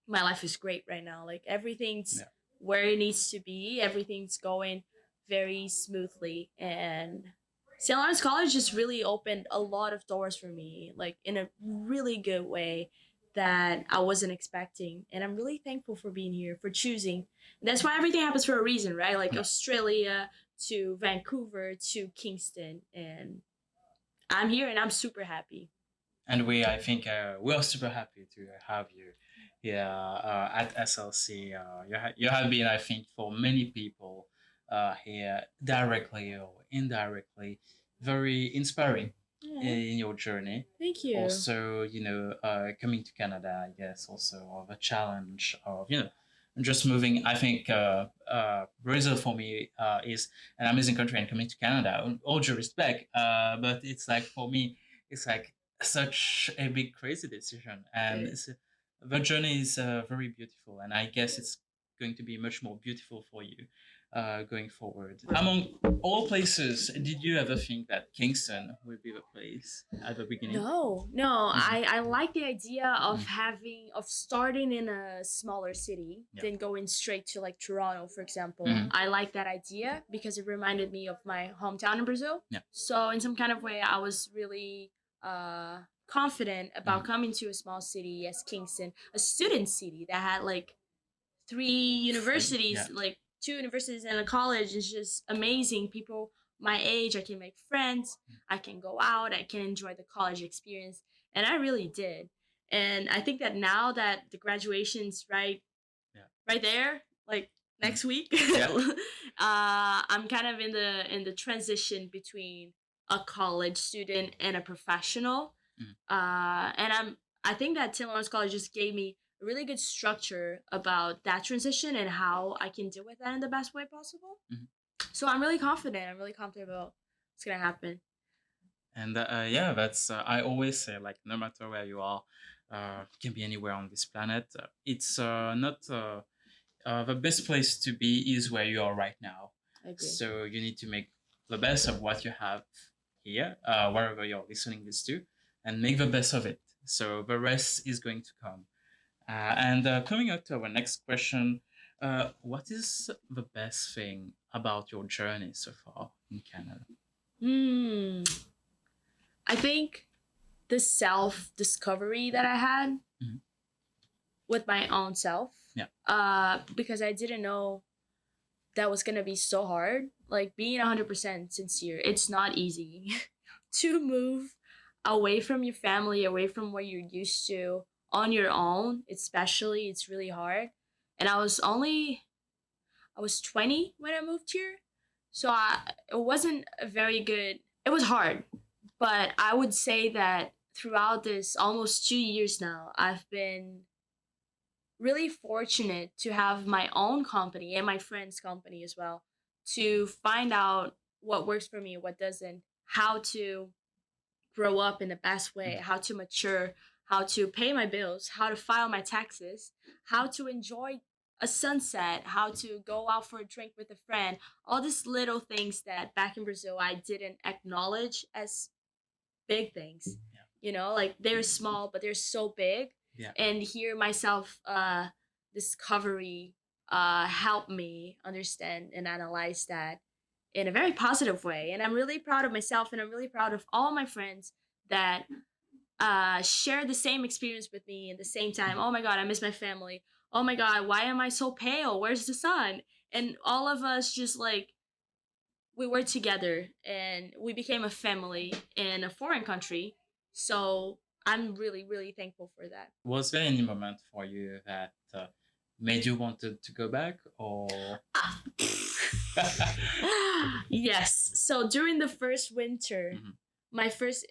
my life is great right now. Like everything's where it needs to be. Everything's going very smoothly. And St. Lawrence College just really opened a lot of doors for me, like in a really good way that I wasn't expecting. And I'm really thankful for being here, for choosing. And that's why everything happens for a reason, right? Like Australia to Vancouver to Kingston. And I'm here and I'm super happy. And I think, we are super happy to have you here at SLC. You have been, I think, for many people here, directly or indirectly, very inspiring in your journey. Thank you. Also, coming to Canada, I guess, also of a challenge of, just moving. I think Brazil for me is an amazing country, and coming to Canada, all due respect, but it's like, for me, it's like such a big crazy decision, and the journey is very beautiful, and I guess it's going to be much more beautiful for you going forward. Among all places, did you ever think that Kingston would be the place at the beginning? No. I like the idea of starting in a smaller city, then going straight to like Toronto, for example. I like that idea because it reminded me of my hometown in Brazil. So in some kind of way, I was really confident about coming to a small city as Kingston, a student city that had like 3 universities, like 2 universities and a college. Is just amazing. People my age, I can make friends, I can go out, I can enjoy the college experience, and I really did. And I think that now that the graduation's right there, like next week, I'm kind of in the transition between a college student and a professional. And I think that St. Lawrence College just gave me a really good structure about that transition and how I can deal with that in the best way possible. So I'm really confident. I'm really confident about what's gonna happen. And that's I always say, like, no matter where you are, you can be anywhere on this planet. It's not the best place to be is where you are right now. I agree. So you need to make the best of what you have here, wherever you're listening this to, and make the best of it. So the rest is going to come. And coming up to our next question, what is the best thing about your journey so far in Canada? I think the self-discovery that I had with my own self. Because I didn't know that was going to be so hard. Like, being 100% sincere, it's not easy to move away from your family, away from what you're used to, on your own, especially. It's really hard. And I was 20 when I moved here. So it wasn't a very good, it was hard. But I would say that throughout this almost 2 years now, I've been really fortunate to have my own company and my friends' company as well to find out what works for me, what doesn't, how to grow up in the best way, how to mature, how to pay my bills, how to file my taxes, how to enjoy a sunset, how to go out for a drink with a friend, all these little things that back in Brazil I didn't acknowledge as big things. Yeah. You know, like they're small but they're so big. Yeah. And here myself discovery helped me understand and analyze that in a very positive way. And I'm really proud of myself and I'm really proud of all my friends that share the same experience with me at the same time. Oh my god, I miss my family. Oh my god, why am I so pale? Where's the sun? And all of us just like we were together and we became a family in a foreign country. So I'm really, really thankful for that. Was there any moment for you that made you wanted to go back, or? Yes. So during the first winter, my first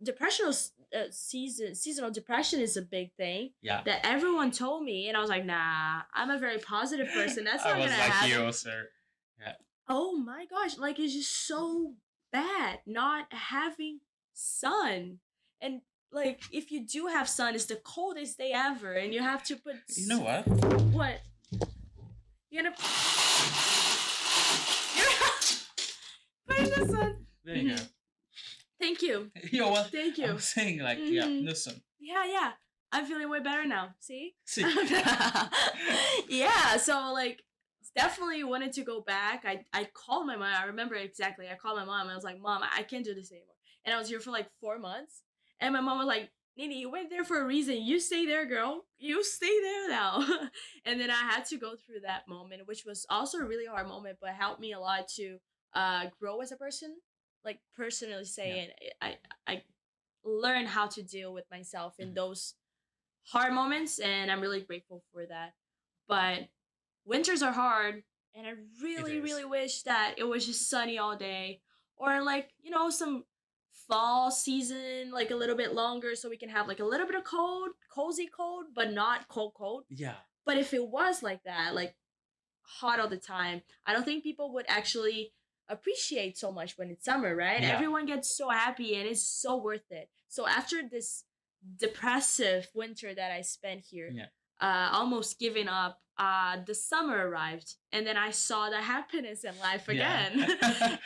depressional seasonal depression is a big thing. Yeah. That everyone told me, and I was like, nah, I'm a very positive person. That's not I was gonna like happen. you, sir. Yeah. Oh my gosh, like it's just so bad not having sun. And like if you do have sun, it's the coldest day ever, and you have to put You know what? what? You're gonna put the sun. There you go. Thank you. You know what? Thank you. I'm saying like yeah, no sun. Yeah. I'm feeling way better now. See? See. Yeah, so like definitely wanted to go back. I called my mom. I remember exactly. I called my mom. I was like, "Mom, I can't do this anymore." And I was here for like 4 months. And my mom was like, "Nini, you went there for a reason. You stay there, girl. You stay there now." And then I had to go through that moment, which was also a really hard moment, but helped me a lot to grow as a person. Like personally saying, I learned how to deal with myself in those hard moments, and I'm really grateful for that. But winters are hard, and I really, really wish that it was just sunny all day, or like some fall season, like a little bit longer, so we can have like a little bit of cozy cold, but not cold. Yeah. But if it was like that, like hot all the time, I don't think people would actually appreciate so much when it's summer, right? Yeah. Everyone gets so happy and it's so worth it. So after this depressive winter that I spent here, almost giving up, the summer arrived, and then I saw the happiness in life again.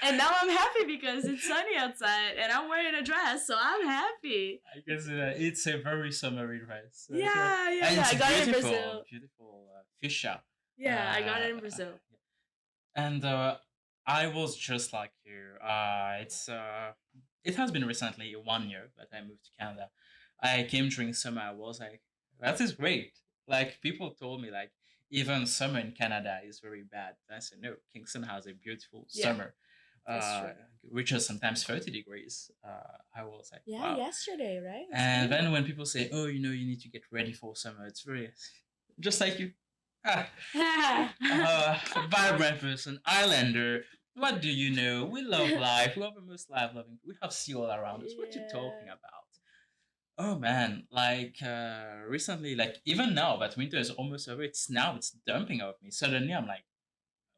And now I'm happy because it's sunny outside and I'm wearing a dress, so I'm happy. I guess it's a very summery dress. Yeah. I got it in Brazil. Beautiful fuchsia. Yeah, I got it in Brazil. And I was just like you. It has been recently 1 year that I moved to Canada. I came during summer. I was like, that is great. Like people told me, like even summer in Canada is very bad. I said no. Kingston has a beautiful summer, which is sometimes 30 degrees. I was like, wow. Yesterday, right? And then when people say, oh, you need to get ready for summer, it's very just like you. Vibrant person, Islander. What do you know? We love life. We are the most life-loving. We have sea all around us. What you talking about? Oh man, like recently, like even now that winter is almost over, it's dumping out of me. Suddenly I'm like,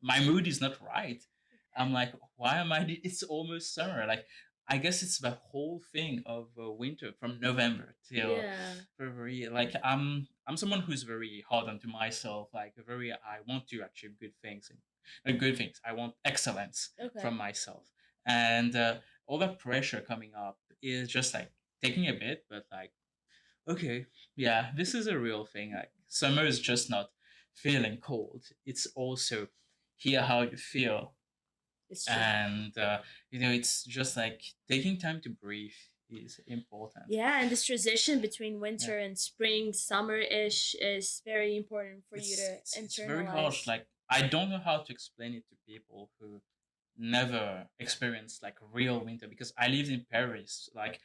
my mood is not right. I'm like, why am I? It's almost summer. Like, I guess it's the whole thing of winter from November till February. Like, I'm someone who's very hard onto myself. Like, I want to achieve good things. I want excellence from myself, and all the pressure coming up is just like taking a bit, but like, okay, yeah, this is a real thing. Like, summer is just not feeling cold. It's also hear how you feel. And it's just like taking time to breathe is important. Yeah, and this transition between winter and spring, summer-ish is very important for you to internalize. It's very harsh. Like, I don't know how to explain it to people who never experienced like real winter, because I lived in Paris, like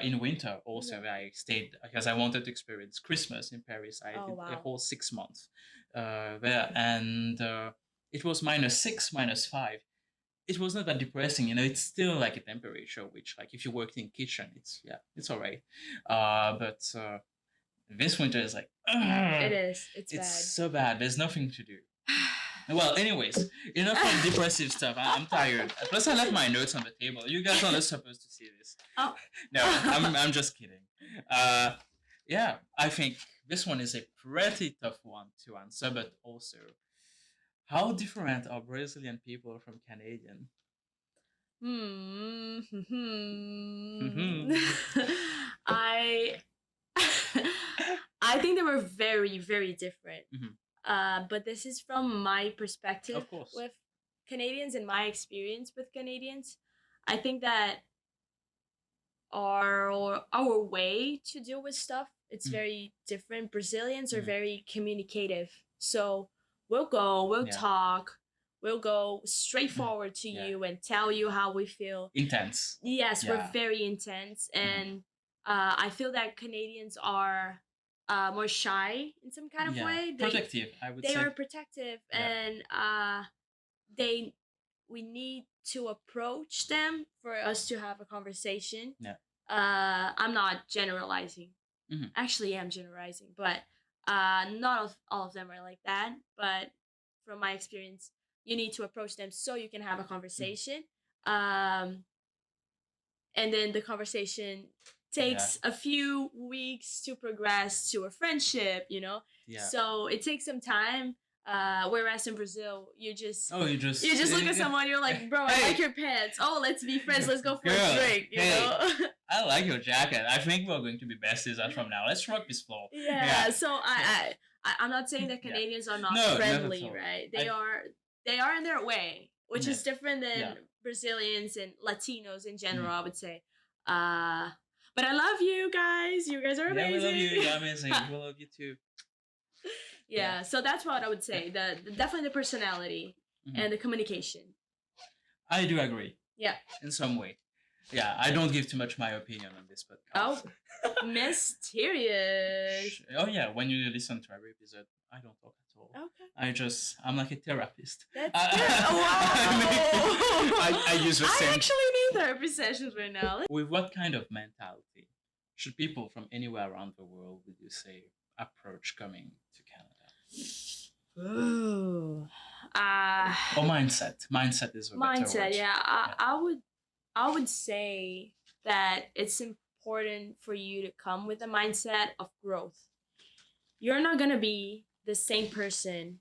in winter also. I stayed because I wanted to experience Christmas in Paris. I did a whole 6 months there, and it was -6, -5. it was not that depressing. It's still like a temperature, which like if you worked in kitchen, it's all right. But this winter is like, It ugh, is. It's it's bad. so bad. There's nothing to do. Well, anyways, enough of depressive stuff. I'm tired. Plus, I left my notes on the table. You guys are not supposed to see this. Oh. No, I'm just kidding. Yeah, I think this one is a pretty tough one to answer, but also, how different are Brazilian people from Canadian? Hmm. I I think they were very, very different. But this is from my perspective Of course. with Canadians and my experience with Canadians. I think that our way to deal with stuff, it's very different. Brazilians are very communicative. So we'll Yeah. talk, we'll go straightforward to Yeah. you and tell you how we feel. Intense. Yes, we're Yeah. very intense, and I feel that Canadians are more shy in some kind of Yeah. way. Protective, I would They say. are protective, Yeah. and we need to approach them for us to have a conversation. Yeah. I'm not generalizing. Actually, I'm generalizing, but not all of them are like that. But from my experience, you need to approach them so you can have a conversation. And then the conversation takes a few weeks to progress to a friendship, Yeah. So it takes some time. Whereas in Brazil, you just you just look at someone, you're like, bro, I like your pants. Oh, let's be friends. Let's go for Girl, a drink. You know? I like your jacket. I think we're going to be besties as from now. Let's rock this floor. Yeah. So I'm not saying that Canadians are not friendly, all. right? They are in their way, which is different than Brazilians and Latinos in general. I would say. But I love you guys. You guys are amazing. Yeah, we love you. You're amazing. We love you too. Yeah, so that's what I would say. Definitely the personality and the communication. I do agree. Yeah. In some way. Yeah, I don't give too much my opinion on this podcast. Oh, mysterious. Oh yeah, when you listen to every episode, I don't talk at all. Okay. I'm like a therapist. That's good. Wow. I use the same. I actually need therapy sessions right now. With what kind of mentality should people from anywhere around the world, would you say, approach coming to Canada? Ooh. Or mindset. Mindset is a better mindset. word. Yeah, I would say that it's important for you to come with a mindset of growth. You're not gonna be the same person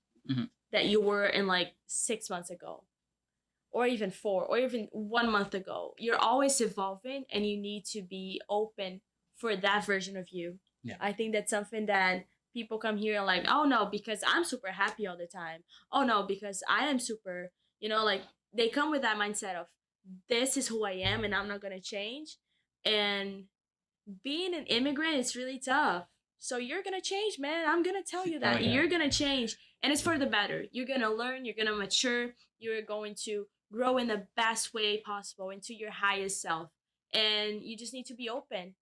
that you were in like 6 months ago, or even 4, or even 1 month ago. You're always evolving, and you need to be open for that version of you. Yeah. I think that's something that people come here and like, oh no, because I'm super happy all the time. Oh no, because I am super, like they come with that mindset of this is who I am and I'm not gonna change. And being an immigrant is really tough. So you're gonna change, man. I'm gonna tell you that. You're gonna change. And it's for the better. You're gonna learn, you're gonna mature, you're going to grow in the best way possible into your highest self. And you just need to be open.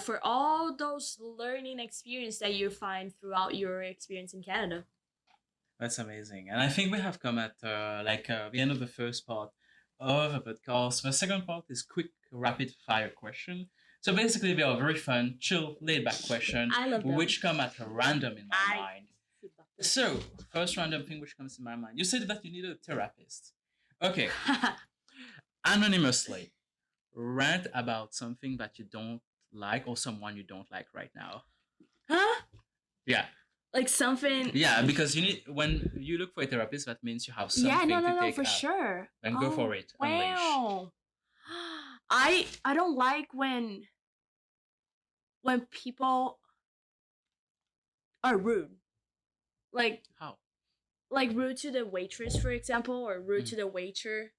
For all those learning experience that you find throughout your experience in Canada. That's amazing. And I think we have come at the end of the first part of the podcast. The second part is quick, rapid fire question. So basically, they are very fun, chill, laid back question, I love them. which come at random in my mind. So, first random thing which comes in my mind. You said that you needed a therapist. Okay. Anonymously, rant about something that you don't like or someone you don't like right now. Huh? Yeah. Like something. Yeah, because when you look for a therapist, that means you have something to take for out. sure. Then go for it. Unleash. Wow. I don't like when people are rude. Like how? Like rude to the waitress, for example, or rude to the waiter.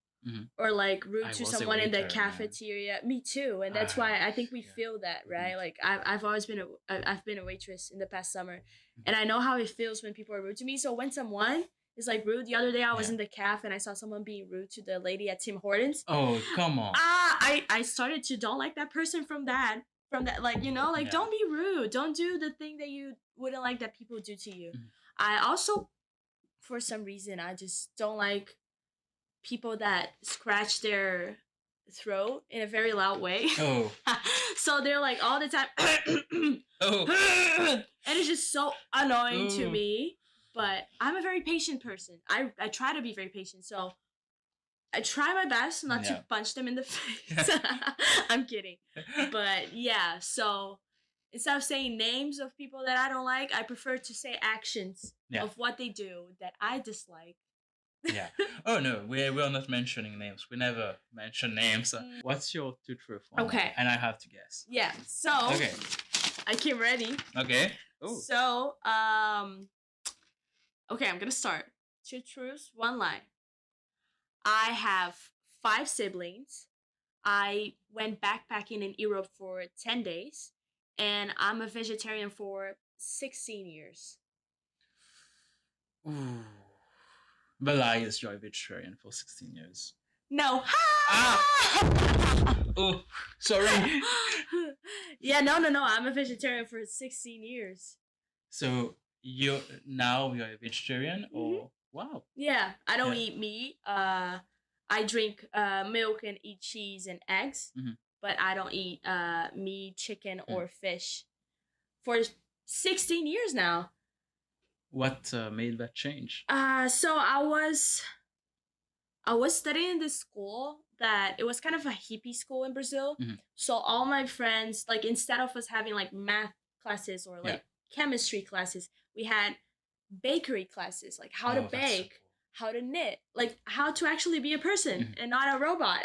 Or like rude to someone in the cafeteria. Man. Me too, and that's why I think we feel that, right? Like I've always been I've been a waitress in the past summer, and I know how it feels when people are rude to me. So when someone is like rude, the other day I was in the cafe and I saw someone being rude to the lady at Tim Hortons. Oh, come on! I started to don't like that person from that like don't be rude, don't do the thing that you wouldn't like that people do to you. I also, for some reason, I just don't like people that scratch their throat in a very loud way. Oh. So they're like all the time. Oh. And it's just so annoying to Ooh. me. But I'm a very patient person. I try to be very patient. So I try my best not Yeah. to punch them in the face. I'm kidding. But yeah, so instead of saying names of people that I don't like, I prefer to say actions Yeah. of what they do that I dislike. Yeah. Oh no, we're not mentioning names. We never mention names. What's your two truth one? Okay. And I have to guess. Yeah, so Okay. I came ready. Okay. Oh. So, okay, I'm gonna start. Two truths, one lie. I have 5 siblings. I went backpacking in Europe for 10 days, and I'm a vegetarian for 16 years. Ooh. The lie is you're a vegetarian for 16 years. No. Oh, sorry. Yeah, no. I'm a vegetarian for 16 years. So you're a vegetarian, or wow? Yeah, I don't Yeah. eat meat. I drink milk and eat cheese and eggs, but I don't eat meat, chicken, or fish for 16 years now. What made that change? So I was studying in this school that it was kind of a hippie school in Brazil. So all my friends, like instead of us having like math classes or like chemistry classes, we had bakery classes, like how to bake, how to knit, like how to actually be a person and not a robot.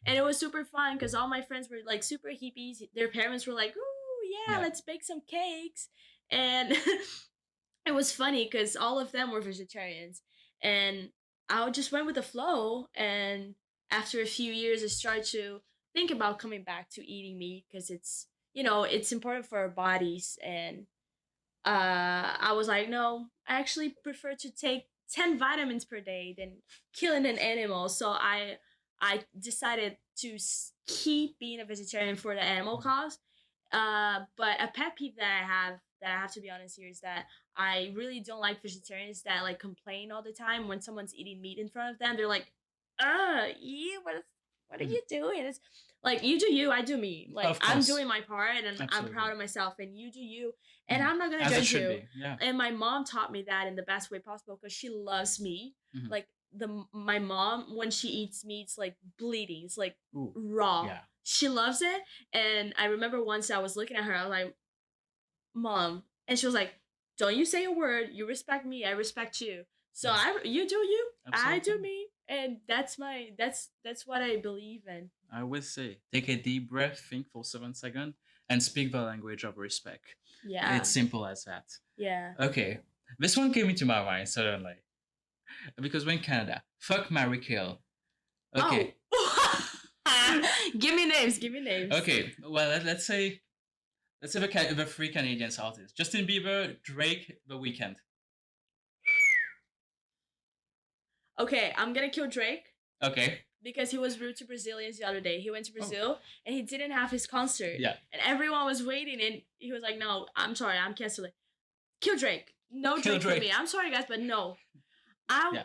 And it was super fun because all my friends were like super hippies. Their parents were like, "Ooh, yeah, let's bake some cakes." And it was funny because all of them were vegetarians. And I just went with the flow. And after a few years, I started to think about coming back to eating meat because it's important for our bodies. And I was like, no, I actually prefer to take 10 vitamins per day than killing an animal. So I decided to keep being a vegetarian for the animal cause. But a pet peeve that I have to be honest here is that I really don't like vegetarians that like complain all the time when someone's eating meat in front of them. They're like, what are you doing? It's like, you do you, I do me. Like, I'm doing my part and Absolutely. I'm proud of myself, and you do you. And I'm not gonna As it judge should you. be. Yeah. And my mom taught me that in the best way possible because she loves meat. Like my mom, when she eats meat, it's like bleeding. It's like raw. Yeah. She loves it. And I remember once I was looking at her, I was like, Mom, and she was like, don't you say a word. You respect me, I respect you. So you do you, absolutely. I do me, and that's what I believe in. I always say, take a deep breath, think for 7 seconds, and speak the language of respect. Yeah. It's simple as that. Yeah. Okay. This one came into my mind suddenly. Because we're in Canada. Fuck, marry, kill. Okay. Oh. Give me names. Okay. Well, let's say the 3 Canadian artists. Justin Bieber, Drake, The Weeknd. Okay, I'm gonna kill Drake. Okay. Because he was rude to Brazilians the other day. He went to Brazil and he didn't have his concert. Yeah. And everyone was waiting and he was like, no, I'm sorry, I'm canceling. Kill Drake. No Drake for me. I'm sorry, guys, but no. I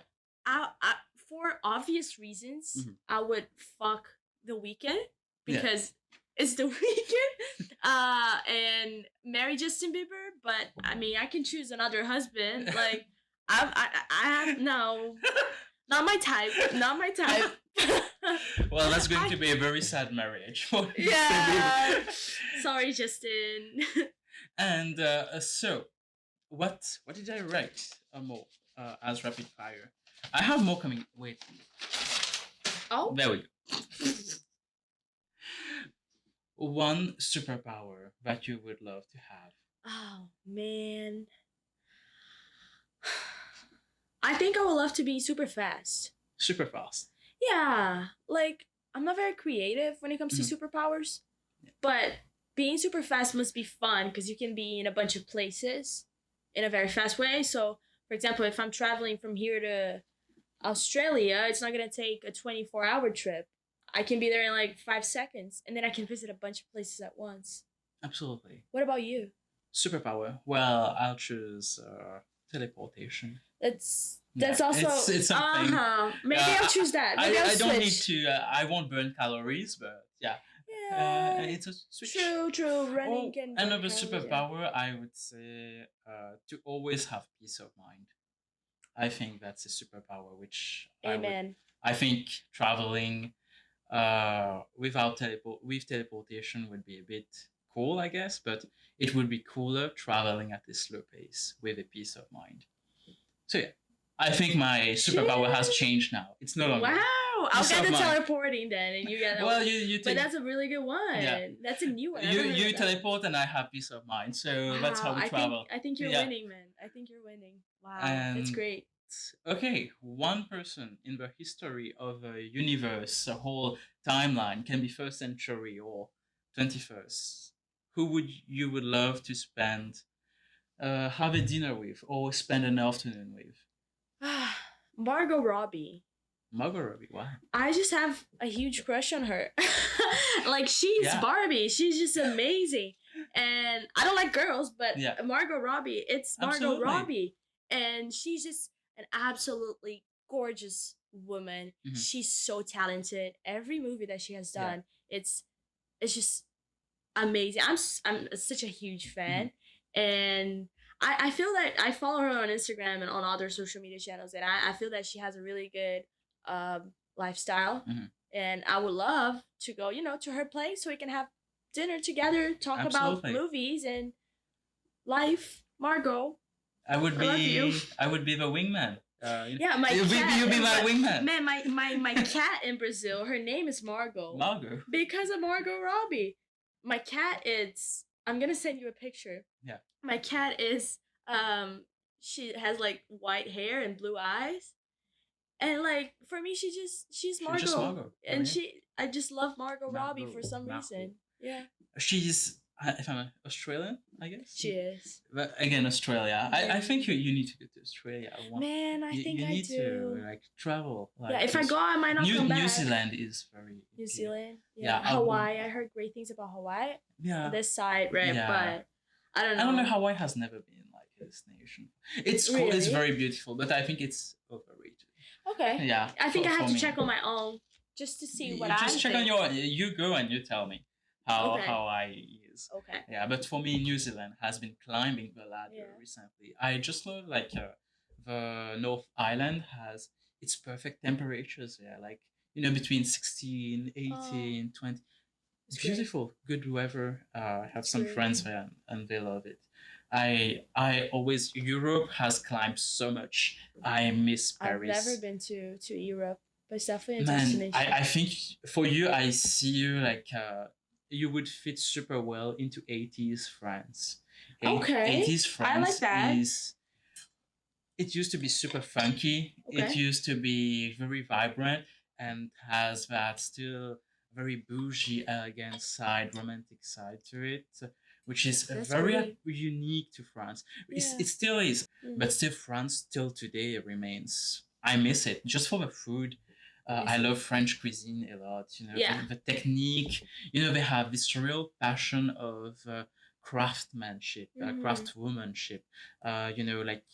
for obvious reasons, I would fuck The Weeknd because it's The Weeknd. And marry Justin Bieber, but I mean, I can choose another husband. Like, I have no. Not my type. Well, that's going to be a very sad marriage for yeah. Sorry, Justin. And so, what did I write more as rapid fire? I have more coming. Wait. Oh. There we go. One superpower that you would love to have. Oh man. I think I would love to be super fast. Super fast. Yeah. Like, I'm not very creative when it comes to superpowers. Yeah. But being super fast must be fun because you can be in a bunch of places in a very fast way. So, for example, if I'm traveling from here to Australia, it's not going to take a 24-hour trip. I can be there in like 5 seconds and then I can visit a bunch of places at once. Absolutely. What about you? Superpower. Well, I'll choose teleportation. That's also it's something. Maybe I'll choose that. Maybe I'll I don't need switch. to. I won't burn calories, but yeah, Yeah. it's a switch. True. Running Oh, can burn another calories, yeah. superpower, I would say, to always have peace of mind. I think that's a superpower, which Amen. I think traveling with teleportation would be a bit cool, I guess, but it would be cooler traveling at a slow pace with a peace of mind. So yeah, I think my superpower has changed now. It's no longer. Wow, I'll peace get of the mind. teleporting then, and you get that. Well, one. you But take that's a really good one. Yeah. That's a new one. you teleport and I have peace of mind. So that's how we travel. I think you're Yeah. winning, man. I think you're winning. Wow, that's And great. okay, one person in the history of a universe, a whole timeline, can be first century or 21st. Who would you would love to spend, have a dinner with, or spend an afternoon with? Margot Robbie. Margot Robbie, wow. I just have a huge crush on her. Like she's Yeah. Barbie. She's just amazing. And I don't like girls, but Yeah. Margot Robbie, it's Margot Absolutely. Robbie. And she's just an absolutely gorgeous woman. Mhm. She's so talented. Every movie that she has Yeah. done, it's just amazing. I'm such a huge fan. And I feel that I follow her on Instagram and on other social media channels, and I feel that she has a really good lifestyle. Mhm. And I would love to go, to her place so we can have dinner together, talk Absolutely. about movies and life. Margot, I would I love you. be the wingman. yeah, my you'll cat. be my wingman. Man, my cat in Brazil, her name is Margot. Margot. Because of Margot Robbie. My cat is, I'm gonna send you a picture. Yeah. My cat is she has like white hair and blue eyes. And like for me she's Margot. Just Margot. And Oh, yeah. I just love Margot Robbie for some Margot. reason. Yeah. She's, if I'm Australian, I guess. She is. But again, Australia. I think you need to go to Australia. Man, I you, think you I need do. to like travel. Like, Yeah, if I go I might not come back. New Zealand is very. New Zealand? Yeah, Yeah. Hawaii. I heard great things about Hawaii. Yeah. This side, right? Yeah. But I don't know. I don't know. Hawaii has never been like a destination. It's cool. It's Really? very beautiful, but I think it's overrated. Okay. Yeah. I think I have to me. check on my own just to see what I just check think. on your. You go and you tell me how Okay. Hawaii is. Okay. Yeah, but for me, New Zealand has been climbing the ladder Yeah. recently. I just love like the North Island has its perfect temperatures there, like between 16, 18, 20. It's great. Beautiful, good weather. I have It's some great. friends there and they love it. I always Europe has climbed so much. I miss Paris. I've never been to Europe, but it's definitely a Man, destination. I think for you, I see you like you would fit super well into 80s France. Okay, 80s I France like that. it used to be super funky. It Okay. used to be very vibrant and has that still very bougie, elegant side, romantic side to it, which is That's very really- unique to France. Yeah. It still is, Mm. but still France till today remains. I miss it just for the food. I love French cuisine a lot. Yeah. The technique. They have this real passion of craftsmanship, Mhm. craftswomanship. Like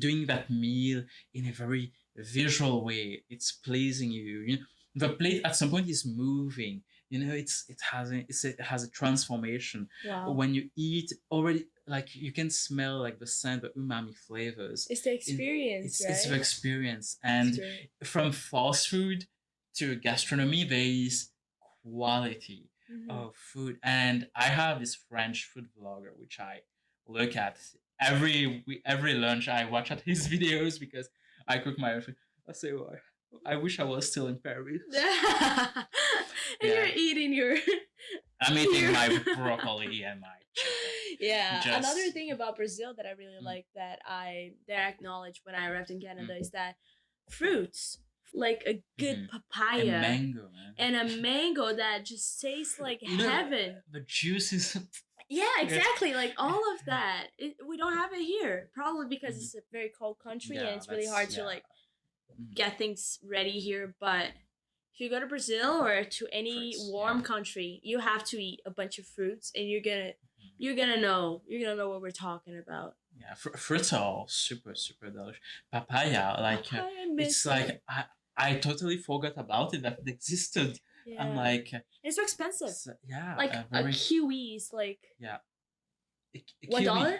doing that meal in a very visual way. It's pleasing you. The plate at some point is moving. It has a transformation. Wow. When you eat already, like you can smell like the scent, the umami flavors. It's the experience, right? It's the experience. It's And great. from fast food to gastronomy, there is quality Mhm. of food. And I have this French food vlogger which I look at every lunch. I watch at his videos because I cook my own food. I say, well, I wish I was still in Paris. And Yeah. you're eating your I'm eating Here. my broccoli and my chicken. yeah. Just- Another thing about Brazil that I really Mm. like that I acknowledged when I arrived in Canada is that fruits, like a good Mhm. papaya And mango, man. and a mango that just tastes like heaven. The juice is. Yeah, exactly. Like all of that. We don't have it here. Probably because Mhm. it's a very cold country Yeah, and it's really that's- hard to yeah. like Mhm. get things ready here. But if you go to Brazil or to any Fruits, warm yeah. country, you have to eat a bunch of fruits and you're gonna know what we're talking about. Yeah, fruits are all super super delicious. Papaya, like Papaya, I it's miss like it. I totally forgot about it that it existed. I'm Yeah. like, It's so expensive. yeah, Like a very kiwi is like yeah. $1. Kiwi.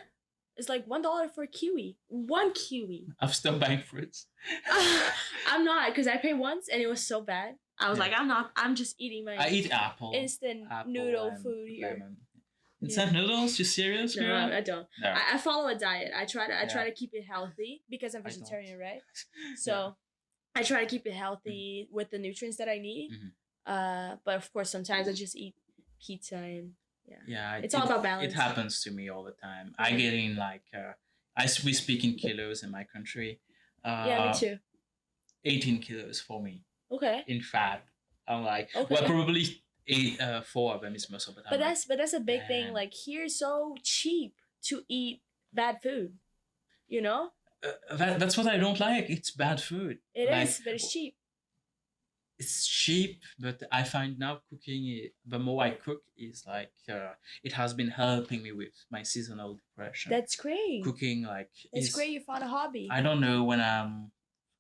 It's like $1 for a kiwi. One kiwi. I'm still buying fruits. I'm not, because I paid once and it was so bad. I was Yeah. like, I'm not. I'm just eating my I eat apple, instant noodle and food here. lemon. Instant noodles? You serious, No, girl? I don't. No. I follow a diet. I try Yeah. to keep it healthy because I'm I don't. vegetarian, right? So I try to keep it healthy with the nutrients that I need. But of course, sometimes I just eat pizza and Yeah, it's all about balance. It happens to me all the time. I get in like we speak in kilos in my country. Yeah, me too. 18 kilos for me Okay. in fat. I'm like, Okay. well, probably 4 of them is muscle, but that's a big thing. Like here, it's so cheap to eat bad food. You know. That's what I don't like. It's bad food. It is, but it's cheap. It's cheap, but I find now cooking, the more I cook, is like it has been helping me with my seasonal depression. That's great. Cooking like it's great. You found a hobby. I don't know when I'm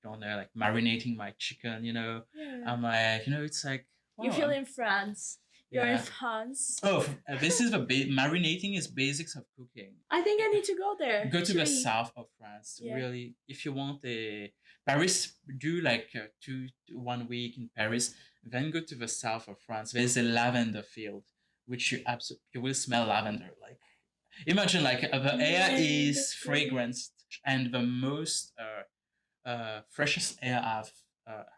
like marinating my chicken. Yeah. I'm like it's like you feel in France. You're in France. Oh, this is marinating is basics of cooking. I think I need to go there. Go to the south of France. Yeah. Really, if you want Paris, do like 1 week in Paris, then go to the south of France. There's a lavender field, which you will smell lavender. Like imagine like the air is fragranced, and the most freshest air I've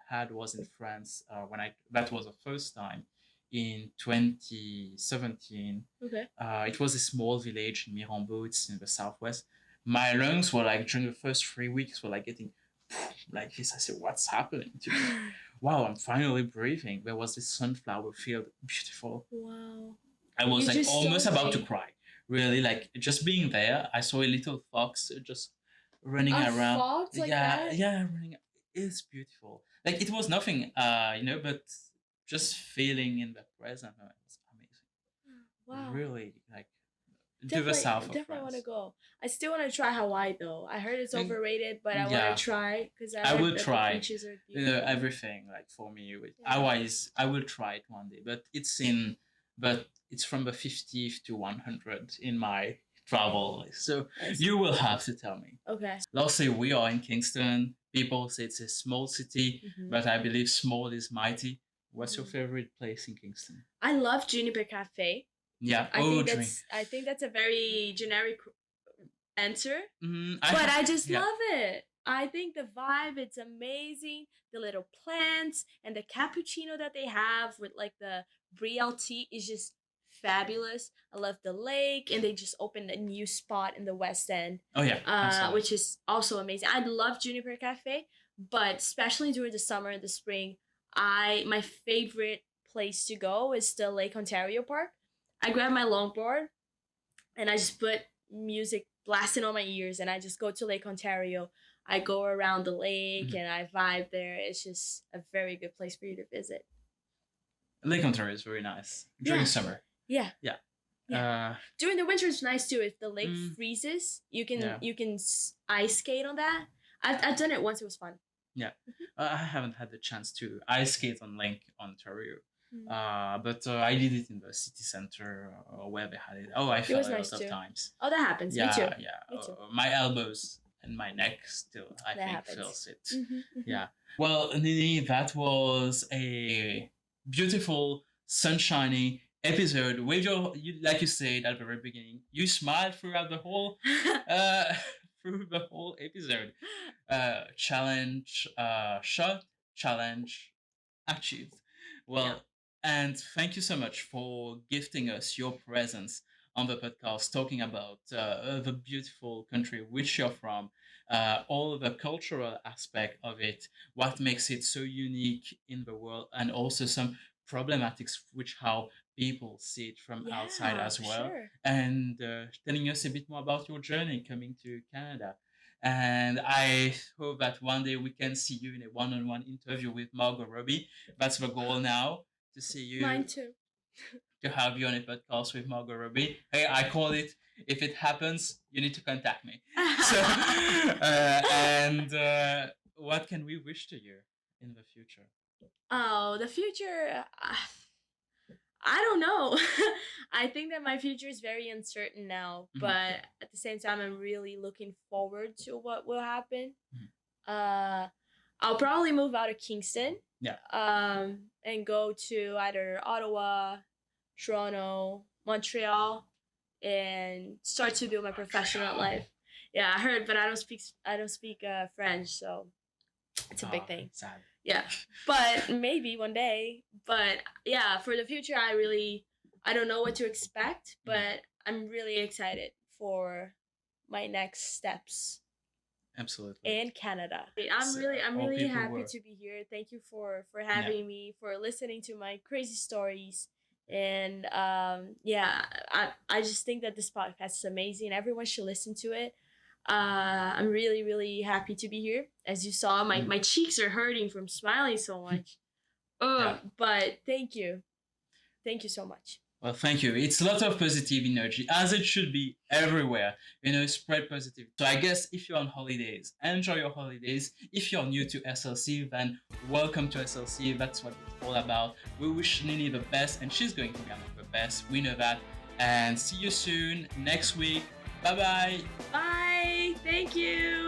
had was in France that was the first time. In 2017, okay. It was a small village in Mirambeau. It's in the southwest. My lungs were like during the first 3 weeks were like getting like this. I said, "What's happening to me?" Wow, I'm finally breathing. There was this sunflower field, beautiful. Wow. I was like almost about to cry. Really, like just being there. I saw a little fox just running around. Fox like that? Yeah, running. It's beautiful. Like it was nothing, but. Just feeling in the present was amazing. Wow. Really, like to the south of France. Definitely want to go. I still want to try Hawaii though. I heard it's overrated, but I want to try because I will try. Everything like for me with Hawaii I will try it one day, but it's from the 50th to 100 in my travel list. So you will have to tell me. Okay. Lastly, we are in Kingston. People say it's a small city, but I believe small is mighty. What's your favorite place in Kingston? I love Juniper Cafe. Yeah. I think that's a very generic answer. But I just love it. I think the vibe, it's amazing. The little plants and the cappuccino that they have with like the Brielle tea is just fabulous. I love the lake, and they just opened a new spot in the West End. Oh yeah. Which is also amazing. I love Juniper Cafe, but especially during the summer and the spring, my favorite place to go is the Lake Ontario Park. I grab my longboard and I just put music blasting on my ears and I just go to Lake Ontario. I go around the lake and I vibe there. It's just a very good place for you to visit. Lake Ontario is very nice during summer. Yeah. Yeah. During the winter it's nice too. If the lake freezes, you can ice skate on that. I've done it once. It was fun. Yeah, I haven't had the chance to ice skate on Lake Ontario, but I did it in the city center where they had it. Oh, I fell a lot of times. Oh, that happens. Yeah, me too. Yeah. Me too. My elbows and my neck still, I think, feels it. Yeah. Well, Nini, that was a beautiful, sunshiny episode with like you said at the very beginning, you smiled throughout the whole through the whole episode. Challenge shot, challenge achieved. Well, and thank you so much for gifting us your presence on the podcast, talking about the beautiful country which you're from, all the cultural aspect of it, what makes it so unique in the world, and also some problematics which how people see it from outside as well, and telling us a bit more about your journey coming to Canada. And I hope that one day we can see you in a one-on-one interview with Margot Robbie. That's the goal now, to see you. Mine too. to have you on a podcast with Margot Robbie. Hey, I call it. If it happens, you need to contact me. So, what can we wish to you in the future? Oh, the future. I don't know. I think that my future is very uncertain now, but at the same time, I'm really looking forward to what will happen. I'll probably move out of Kingston. Yeah. And go to either Ottawa, Toronto, Montreal, and start to build my professional life. Yeah, I heard, but I don't speak French, so it's a big thing. Sad. Yeah, but maybe one day. But yeah, for the future, I don't know what to expect, but I'm really excited for my next steps. Absolutely. And Canada. I'm really happy to be here. Thank you for having me, for listening to my crazy stories. And I just think that this podcast is amazing. Everyone should listen to it. I'm really, really happy to be here. As you saw, my cheeks are hurting from smiling so much. But thank you. Thank you so much. Well, thank you. It's a lot of positive energy, as it should be everywhere. Spread positive. So I guess if you're on holidays, enjoy your holidays. If you're new to SLC, then welcome to SLC. That's what it's all about. We wish Nini the best, and she's going to be among the best. We know that. And see you soon next week. Bye-bye. Bye. Thank you.